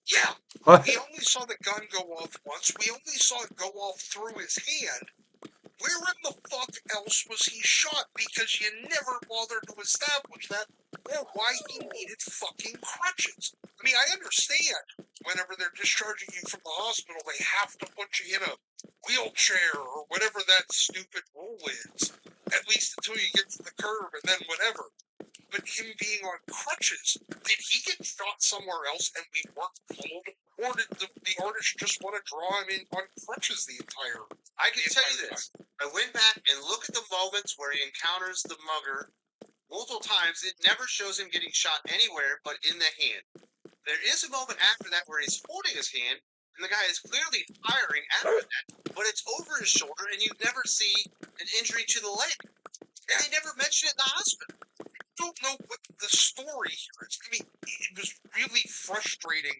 Yeah, What? we only saw the gun go off once. We only saw it go off through his hand. Where in the fuck else was he shot? Because you never bothered to establish that or why he needed fucking crutches. I mean, I understand whenever they're discharging you from the hospital, they have to put you in a wheelchair or whatever that stupid rule is. At least until you get to the curb and then whatever. But him being on crutches, did he get shot somewhere else and we weren't told? Or did the artist just want to draw him in on crutches the entire I can tell you entire this. I went back and looked at the moments where he encounters the mugger multiple times. It never shows him getting shot anywhere but in the hand. There is a moment after that where he's holding his hand, and the guy is clearly firing at him, but it's over his shoulder, and you never see an injury to the leg. And they never mention it in the hospital. don't know what the story here is. I mean, it was really frustrating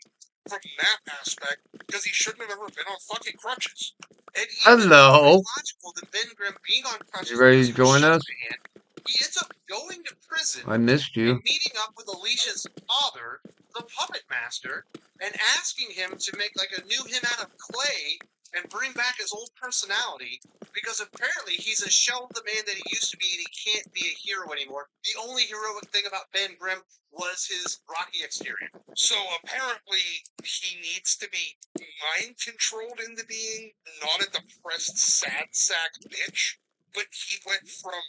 from that aspect because he shouldn't have ever been on fucking crutches. And even Hello. more logical than Ben Grimm being on crutches. You ready to because he was join shot us? in the hand. He ends up going to prison I missed you. and meeting up with Alicia's father, the puppet master, and asking him to make like a new him out of clay and bring back his old personality because apparently he's a shell of the man that he used to be and he can't be a hero anymore. The only heroic thing about Ben Grimm was his rocky exterior. So apparently he needs to be mind controlled into being not a depressed sad sack bitch, but he went from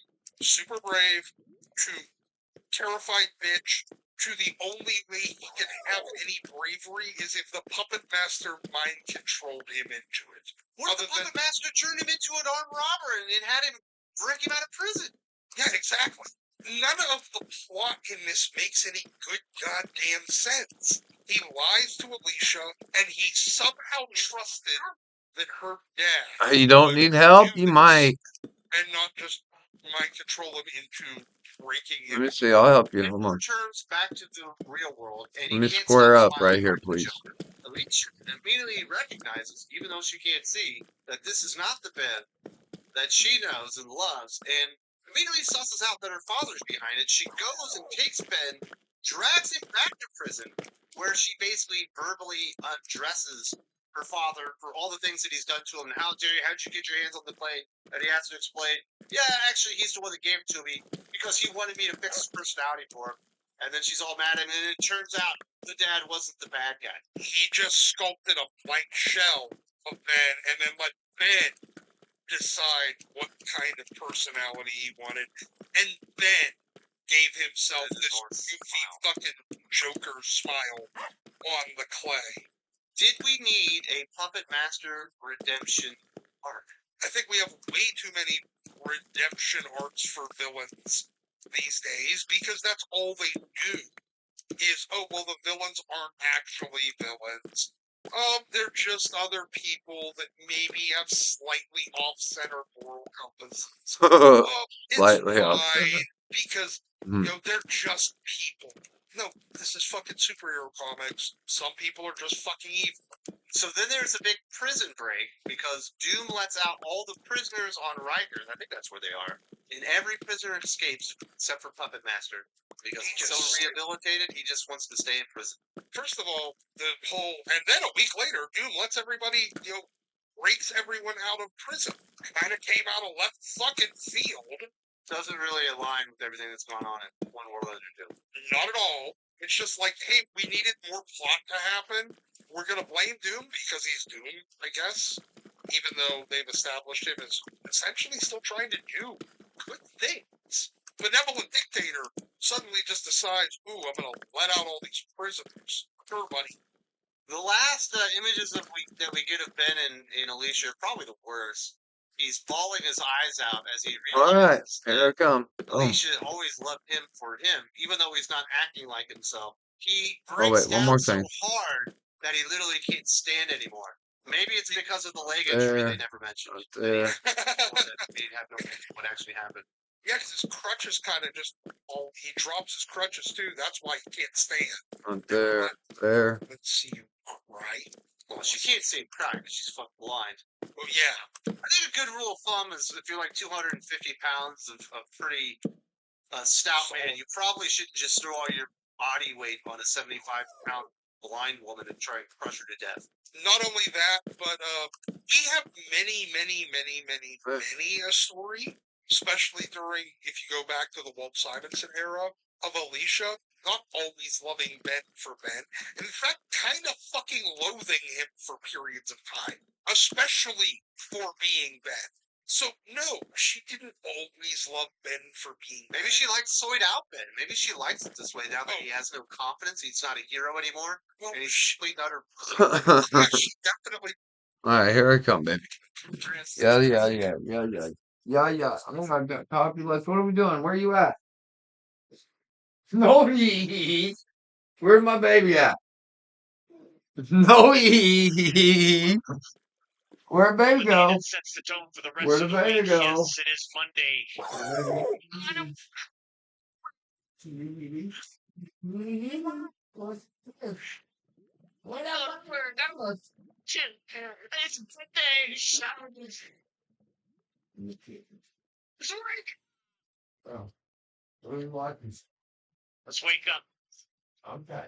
super brave to terrified bitch to the only way he can have any bravery is if the puppet master mind controlled him into it. What if the puppet master turned him into an armed robber and had him break him out of prison? Yeah, exactly. None of the plot in this makes any good goddamn sense. He lies to Alicia, and he somehow trusted that her dad You don't would need help? do You this might. and not just mind control him into breaking Let him. me see. I'll help you. It Hold on. returns back to the real world, and Let he me can't square stop up smiling right here, at the please. Joker. Alicia immediately recognizes, even though she can't see, that this is not the Ben that she knows and loves, and immediately susses out that her father's behind it. She goes and takes Ben, drags him back to prison, where she basically verbally undresses her father for all the things that he's done to him. And how dare you, how'd you get your hands on the plane? And he has to explain, yeah, actually, he's the one that gave it to me because he wanted me to fix his personality for him. And then she's all mad, and then it turns out the dad wasn't the bad guy. He just sculpted a blank shell of Ben and then let Ben decide what kind of personality he wanted, and then gave himself this goofy fucking Joker smile on the clay. Did we need a Puppet Master redemption arc? I think we have way too many redemption arcs for villains these days because that's all they do is, oh, well, the villains aren't actually villains. They're just other people that maybe have slightly off-center moral compasses. It's Slightly off. fine because, Mhm. you know, they're just people. No, this is fucking superhero comics. Some people are just fucking evil. So then there's a big prison break because Doom lets out all the prisoners on Rikers. I think that's where they are. And every prisoner escapes except for Puppet Master because he's so rehabilitated, he just wants to stay in prison. First of all, and then a week later, Doom lets everybody, you know, breaks everyone out of prison. Kind of came out of left fucking field. Doesn't really align with everything that's gone on in One World Order 2. Not at all. It's just like, hey, we needed more plot to happen. We're gonna blame Doom because he's Doom, I guess. Even though they've established him as essentially still trying to do good things. Benevolent dictator suddenly just decides, ooh, I'm gonna let out all these prisoners. Sure, buddy. The last images that we get of Ben and Alicia are probably the worst. He's bawling his eyes out as he All right, realizes here I come. Oh, Alicia always loved him for him, even though he's not acting like himself. He Oh, breaks wait, one down more so thing. hard that he literally can't stand anymore. Maybe it's because of the leg injury There. they never mentioned. right there. He'd have no idea what actually happened. Yeah, because his crutches kind of just, he drops his crutches too. That's why he can't stand. Right there. There. Let's see you cry. Well, she can't see him cry because she's fucking blind. Oh, yeah. I think a good rule of thumb is if you're like 250 pounds of pretty stout man, you probably shouldn't just throw all your body weight on a 75-pound blind woman and try and crush her to death. Not only that, but we have many a story, especially during, if you go back to the Walt Simonson era, of Alicia not always loving Ben for Ben, and in fact, kind of fucking loathing him for periods of time, especially for being Ben. So, no, she didn't always love Ben for being Maybe she likes soyed out Ben. Maybe she likes it this way now that he has no confidence. He's not a hero anymore. Well, And he's complete and utter. yeah, she definitely. All right, here I come, baby. Yeah. Oh my God, copy list. What are we doing? Where you at? No, where's my baby at? No, where'd baby go? That sets the tone for the rest Where'd of the the baby week. go? Yes, it is Monday. It's Monday. Oh, what are you watching? Let's wake up. Okay.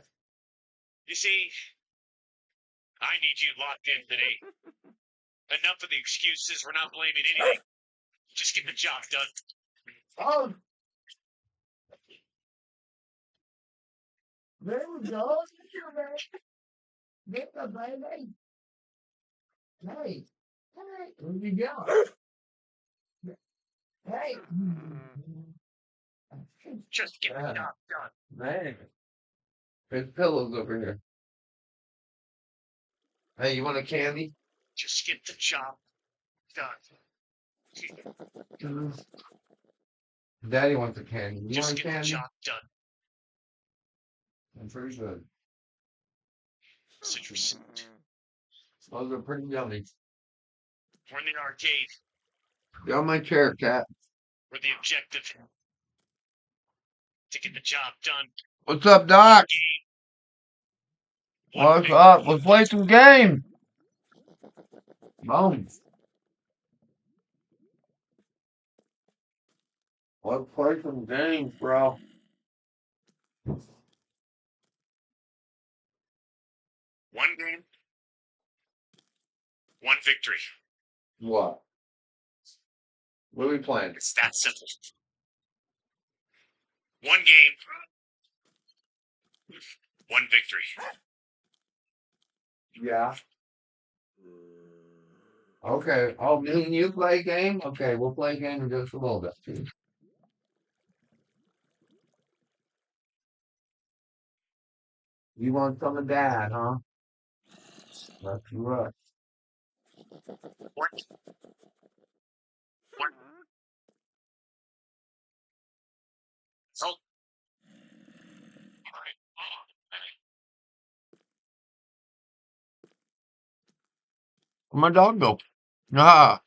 You see, I need you locked in today. Enough of the excuses. We're not blaming anything. Just get the job done. Oh, there we go. Get the baby. Hey, where'd you go? Hey. Just get the Yeah. job done. Man, there's pillows over here. Hey, you want a candy? Just get the job done. Daddy wants a candy. You Just want a get the candy? job done. I'm pretty good. Citrus. Those are pretty yummy. We're in the arcade. Get on my chair, cat. Where the objective to get the job done. What's up, Doc? Game. What's up? Let's play some games. Boom. Let's play some games, bro. One game, one victory. What? What are we playing? It's that simple. One game, one victory. Yeah. Okay. Oh, me and you play a game? Okay, we'll play a game in just a little bit. You want some of that, huh? That's right. One, one. So, Where'd my dog go? Ah.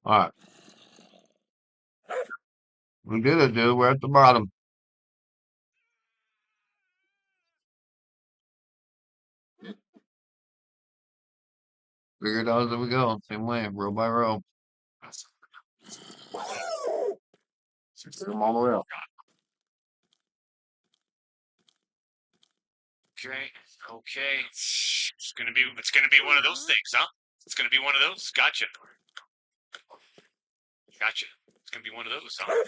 All right. We did it, dude. We're at the bottom. Figure it out as we go. Same way, row by row. Six them all the way up. okay, okay. It's gonna be one of those things, huh? It's gonna be one of those. Gotcha. Gotcha. It's gonna be one of those, huh?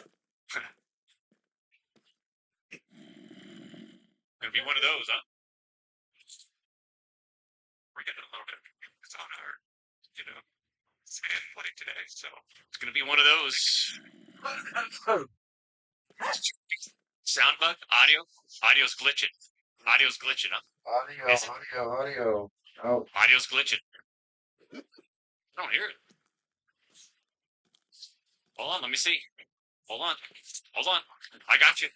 Gonna be one of those, huh? We're getting a little bit it's on our, sand play today, so it's gonna be one of those. Sound bug? Audio's glitching. Audio's glitching, huh? Audio. Oh, Audio's glitching. I don't hear it. Hold on, let me see. Hold on. I got you.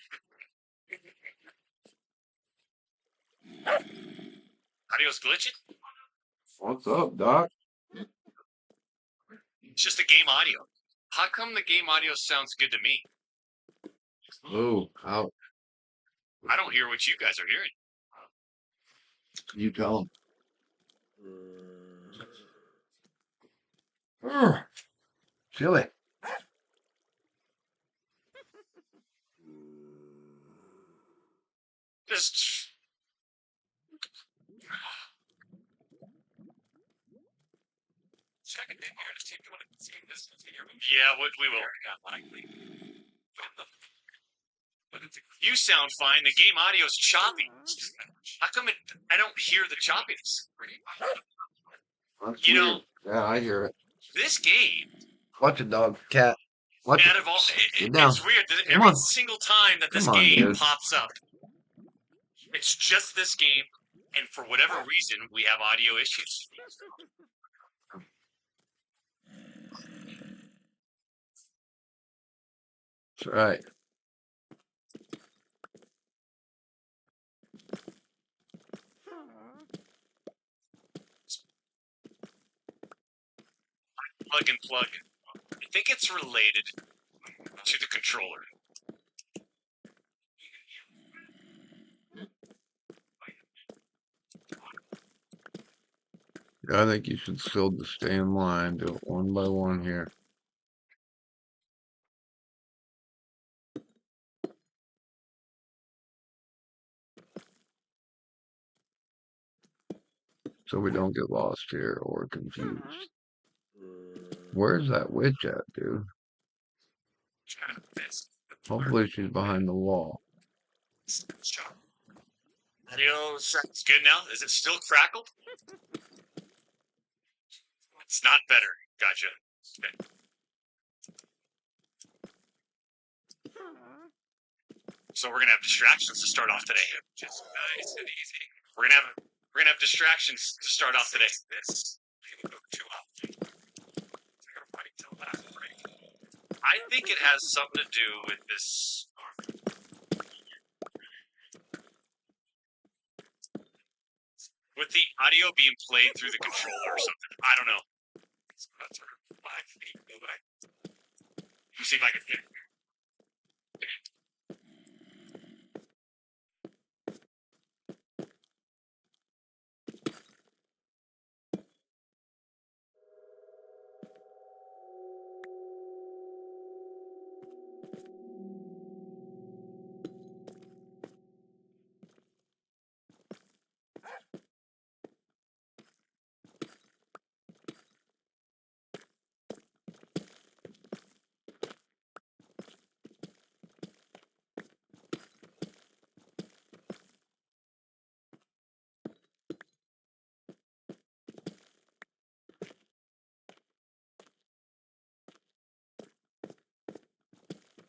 Audio's glitching? what's up, Doc? It's just the game audio. How come the game audio sounds good to me? Oh, out. I don't hear what you guys are hearing. You tell him. Chilly. Just second in here to see if you want to see this. Yeah, we will. You sound fine. The game audio's choppy. How come I don't hear the choppiness? That's You weird. know, Yeah, I hear it. this game, Watch it, dog. Cat. Watch out it. of all, Get down. it's weird that Come every on. single time that this Come on, game dude. pops up, it's just this game, and for whatever reason, we have audio issues. That's right. Plug and plug. I think it's related to the controller. I think you should still just stay in line. Do it one by one here. So we don't get lost here or confused. Where's that witch at, dude? Hopefully she's behind the wall. Audio sounds good now. Is it still crackled? It's not better. Gotcha. Okay. So we're gonna have distractions to start off today. Just nice and easy. We're gonna have distractions to start off today. This I think it has something to do with this. With the audio being played through the controller or something. I don't know. Let me see if I can fit it.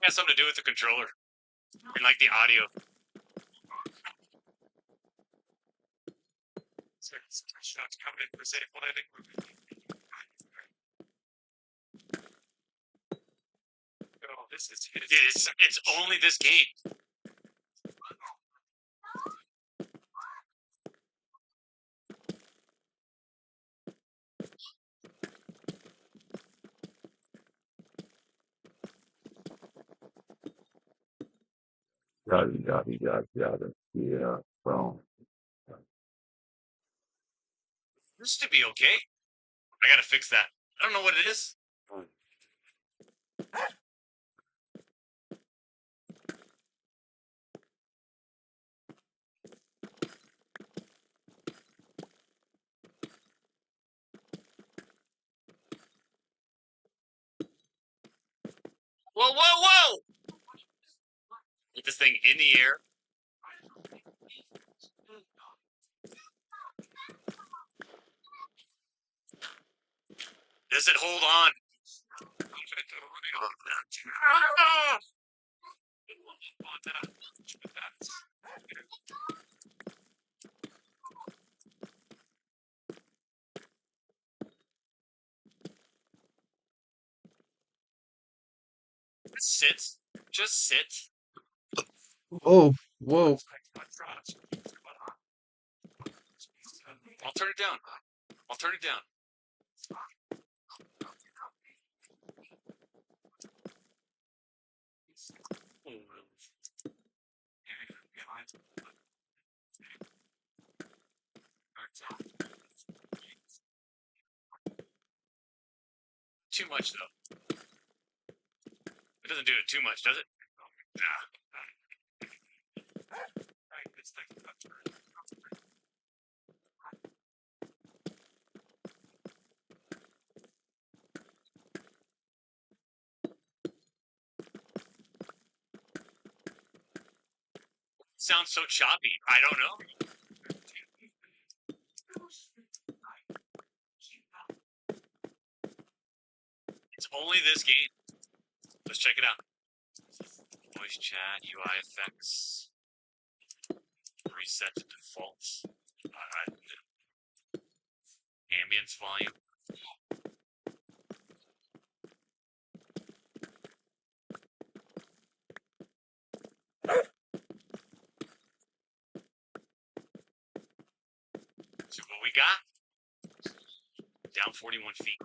has something to do with the controller and like the audio. Shots coming in for safe landing. Oh, this is it's only this game. Yada. Yeah, well. This should be okay. I gotta fix that. I don't know what it is. Whoa, whoa, whoa! Get this thing in the air. Does it hold on? Sit. Just sit. Oh, whoa. I'll turn it down. I'll turn it down. Too much though. It doesn't do it too much, does it? Sounds so choppy. I don't know. It's only this game. Let's check it out. Voice chat, UI effects. Reset to default. Ambience volume. So what we got? Down 41 feet.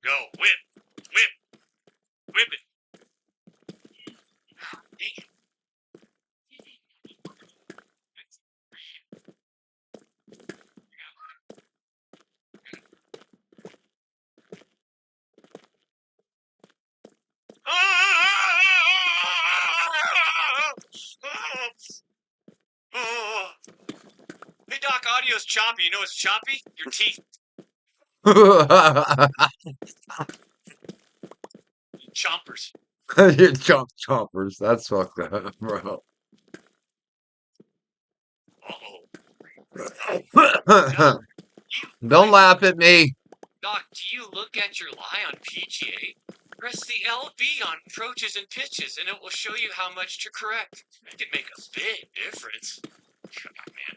Go. Whip. Whip. Whip it. Dang it. Hey Doc, audio's choppy. You know what's choppy? Your teeth. Chompers. You're chompers. That's fucked up, bro. Uh-oh. Don't laugh at me. Doc, do you look at your lie on PGA? Press the LB on approaches and pitches, and it will show you how much to correct. It can make a big difference. Man.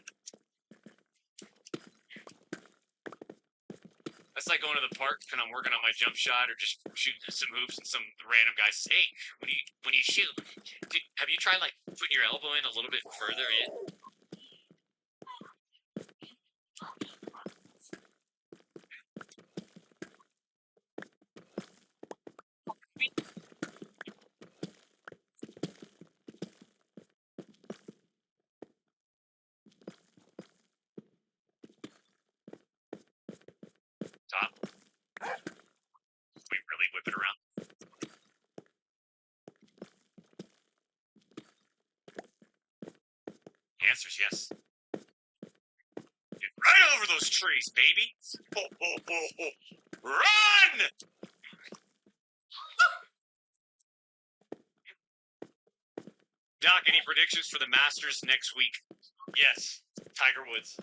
That's like going to the park and I'm working on my jump shot or just shooting some hoops and some random guy says, hey, when you shoot, have you tried like putting your elbow in a little bit further in? Top. We really whip it around. The answer's yes. Get right over those trees, baby! Ho, ho, ho, ho. Run! Doc, any predictions for the Masters next week? Yes, Tiger Woods.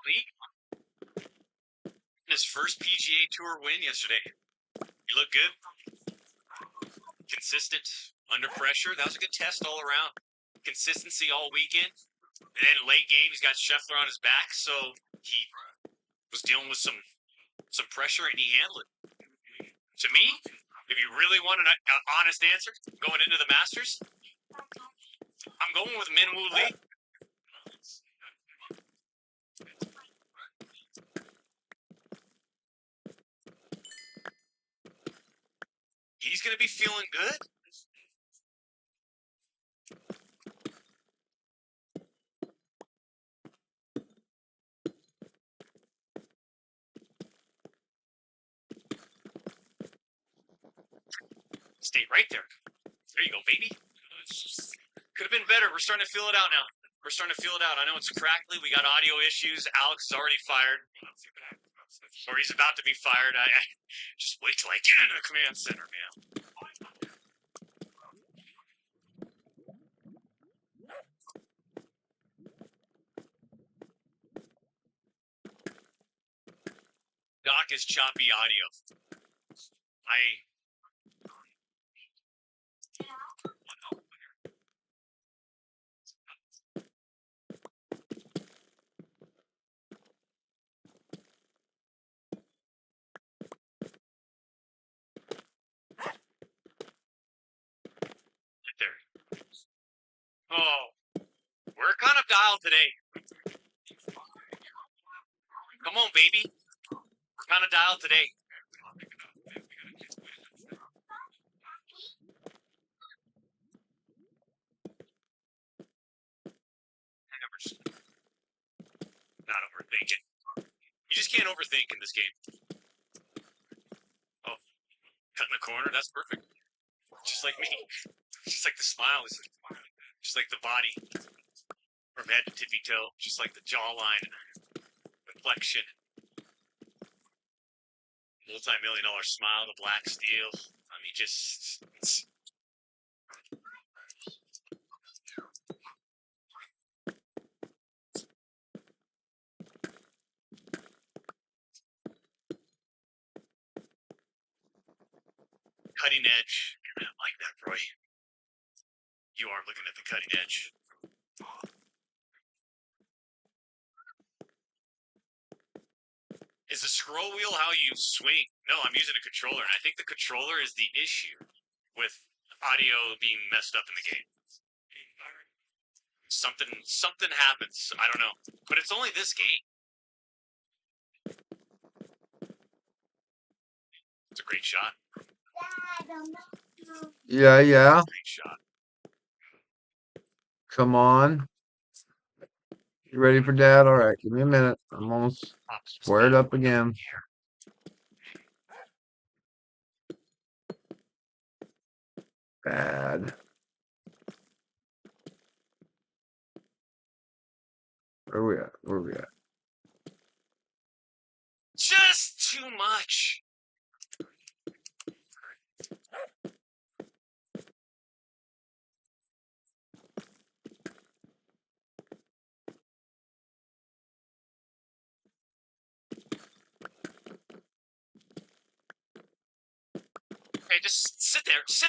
Lee? His first PGA Tour win yesterday. You look good. Consistent, under pressure. That was a good test all around. Consistency all weekend. And then late game, he's got Scheffler on his back, so he was dealing with some pressure, and he handled it. To me, if you really want an honest answer going into the Masters, I'm going with Min Woo Lee. He's going to be feeling good. Stay right there. There you go, baby. Could have been better. We're starting to feel it out now. We're starting to feel it out. I know it's crackly. We got audio issues. Alex is already fired. Or he's about to be fired. I just wait till I get into the command center, man. Doc is choppy audio. There. Oh, we're kind of dialed today. Come on, baby. We're kind of dialed today. Not overthinking. You just can't overthink in this game. Oh, cutting the corner, that's perfect. Just like me. Just like the smile is just like the body. From head to tippy toe. Just like the jawline. Reflection. Multi-million-dollar smile, the black steel. I mean, just... Cutting edge. I like that, Roy. You are looking at the cutting edge. Is the scroll wheel how you swing? No, I'm using a controller, and I think the controller is the issue with audio being messed up in the game. Something happens. I don't know. But it's only this game. It's a great shot. Yeah. Great shot. Come on. You ready for Dad? All right, give me a minute. I'm almost squared up again. Bad. Where we at? Just too much. Okay, just sit there. Don't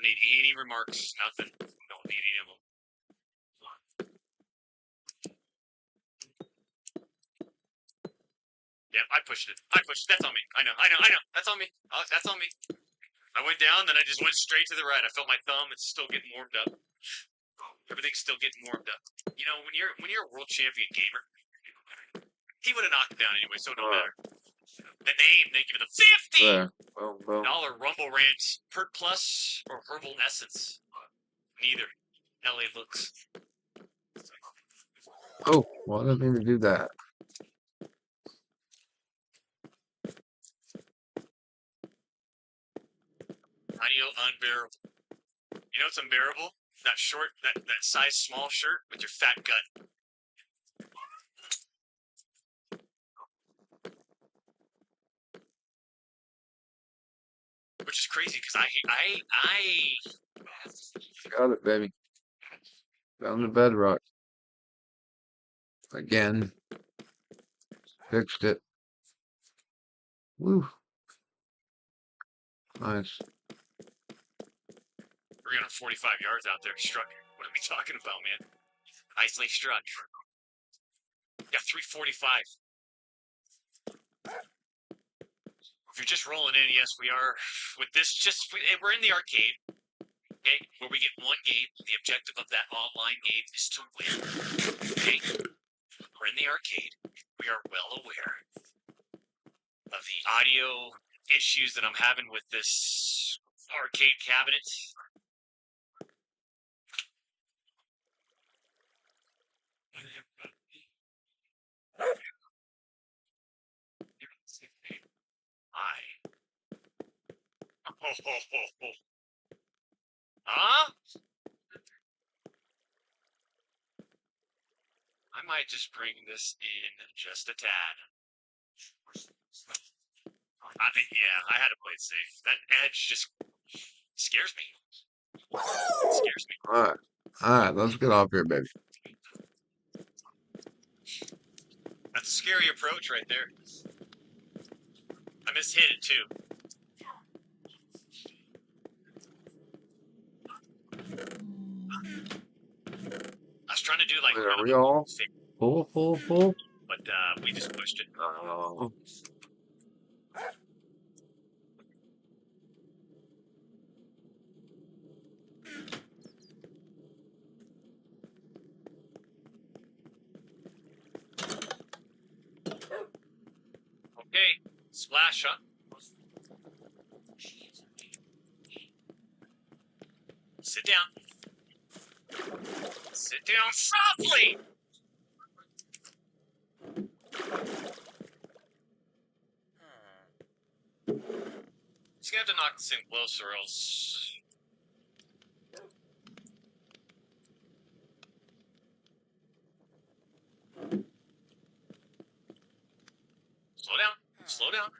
need any remarks, nothing. Don't need any of them. Yeah, I pushed it. That's on me. I know. That's on me. That's on me. I went down, then I just went straight to the right. I felt my thumb. It's still getting warmed up. Everything's still getting warmed up. You know, when you're a world champion gamer, he would have knocked it down anyway, so it don't matter. The name, they give it a $50 Rumble Rant Perk Plus or Herbal Essence. Neither. LA looks. Oh, well, I didn't mean to do that. Audio unbearable. You know what's unbearable? That short, that size small shirt with your fat gut. Which is crazy because I Got it, baby. Found the bedrock. Again. Fixed it. Woo. Nice. 345 yards out there struck. What are we talking about, man? Nicely struck. Got 345. If you're just rolling in, yes, we are. With this, we're in the arcade. Okay, where we get one game. The objective of that online game is to win. Okay, we're in the arcade. We are well aware of the audio issues that I'm having with this arcade cabinet. Huh? I might just bring this in just a tad. Yeah, I had to play it safe. That edge just scares me. It scares me. Alright, let's get off here, baby. That's a scary approach right there. I mishit it too. I was trying to do like Are we all full? but we just pushed it. Oh. Okay, splash up. Sit down. Sit down softly. Just gonna have to knock this in close or else. Slow down. Slow down.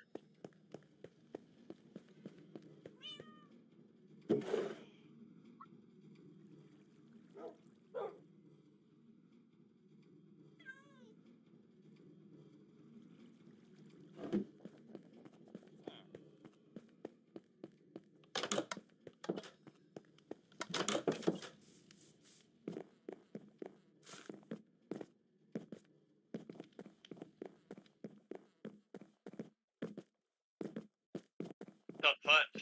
Tough putt.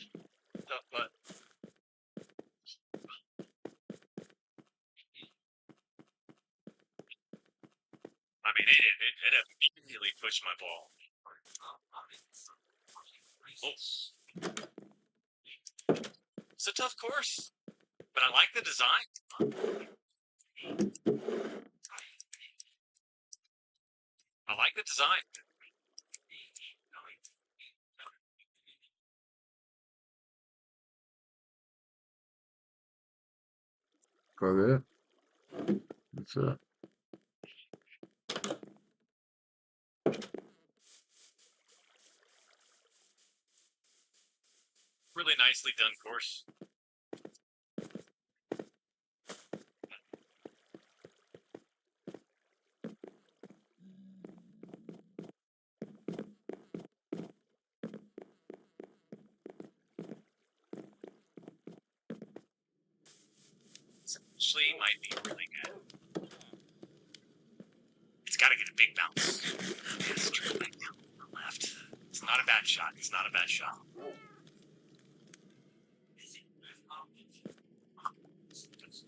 Tough putt. I mean, it immediately pushed my ball. Oh. It's a tough course, but I like the design. I like the design. Got it. That's it. Really nicely done course. This actually might be really good. It's got to get a big bounce. Yes, straight back down to the left. It's not a bad shot. It's not a bad shot.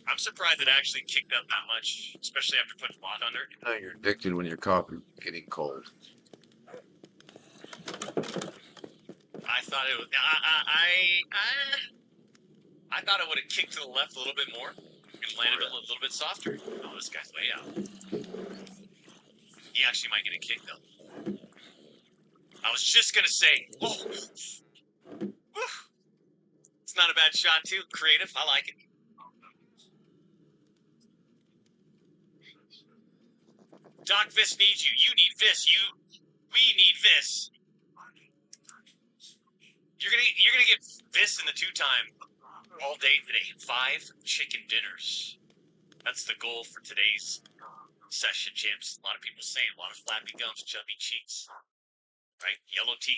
I'm surprised it actually kicked up that much, especially after putting Watt under it. Now you're addicted when your coffee's getting cold. I thought it was. I thought it would have kicked to the left a little bit more and landed a little bit softer. Oh, this guy's way out. He actually might get a kick though. I was just gonna say, oh, whew. It's not a bad shot too. Creative, I like it. Doc Fisk needs you. You need Fisk. We need Fisk. You're gonna get Fisk in the 2-time all day today. 5 chicken dinners. That's the goal for today's session, champs. A lot of people saying a lot of flappy gums, chubby cheeks, right? Yellow teeth.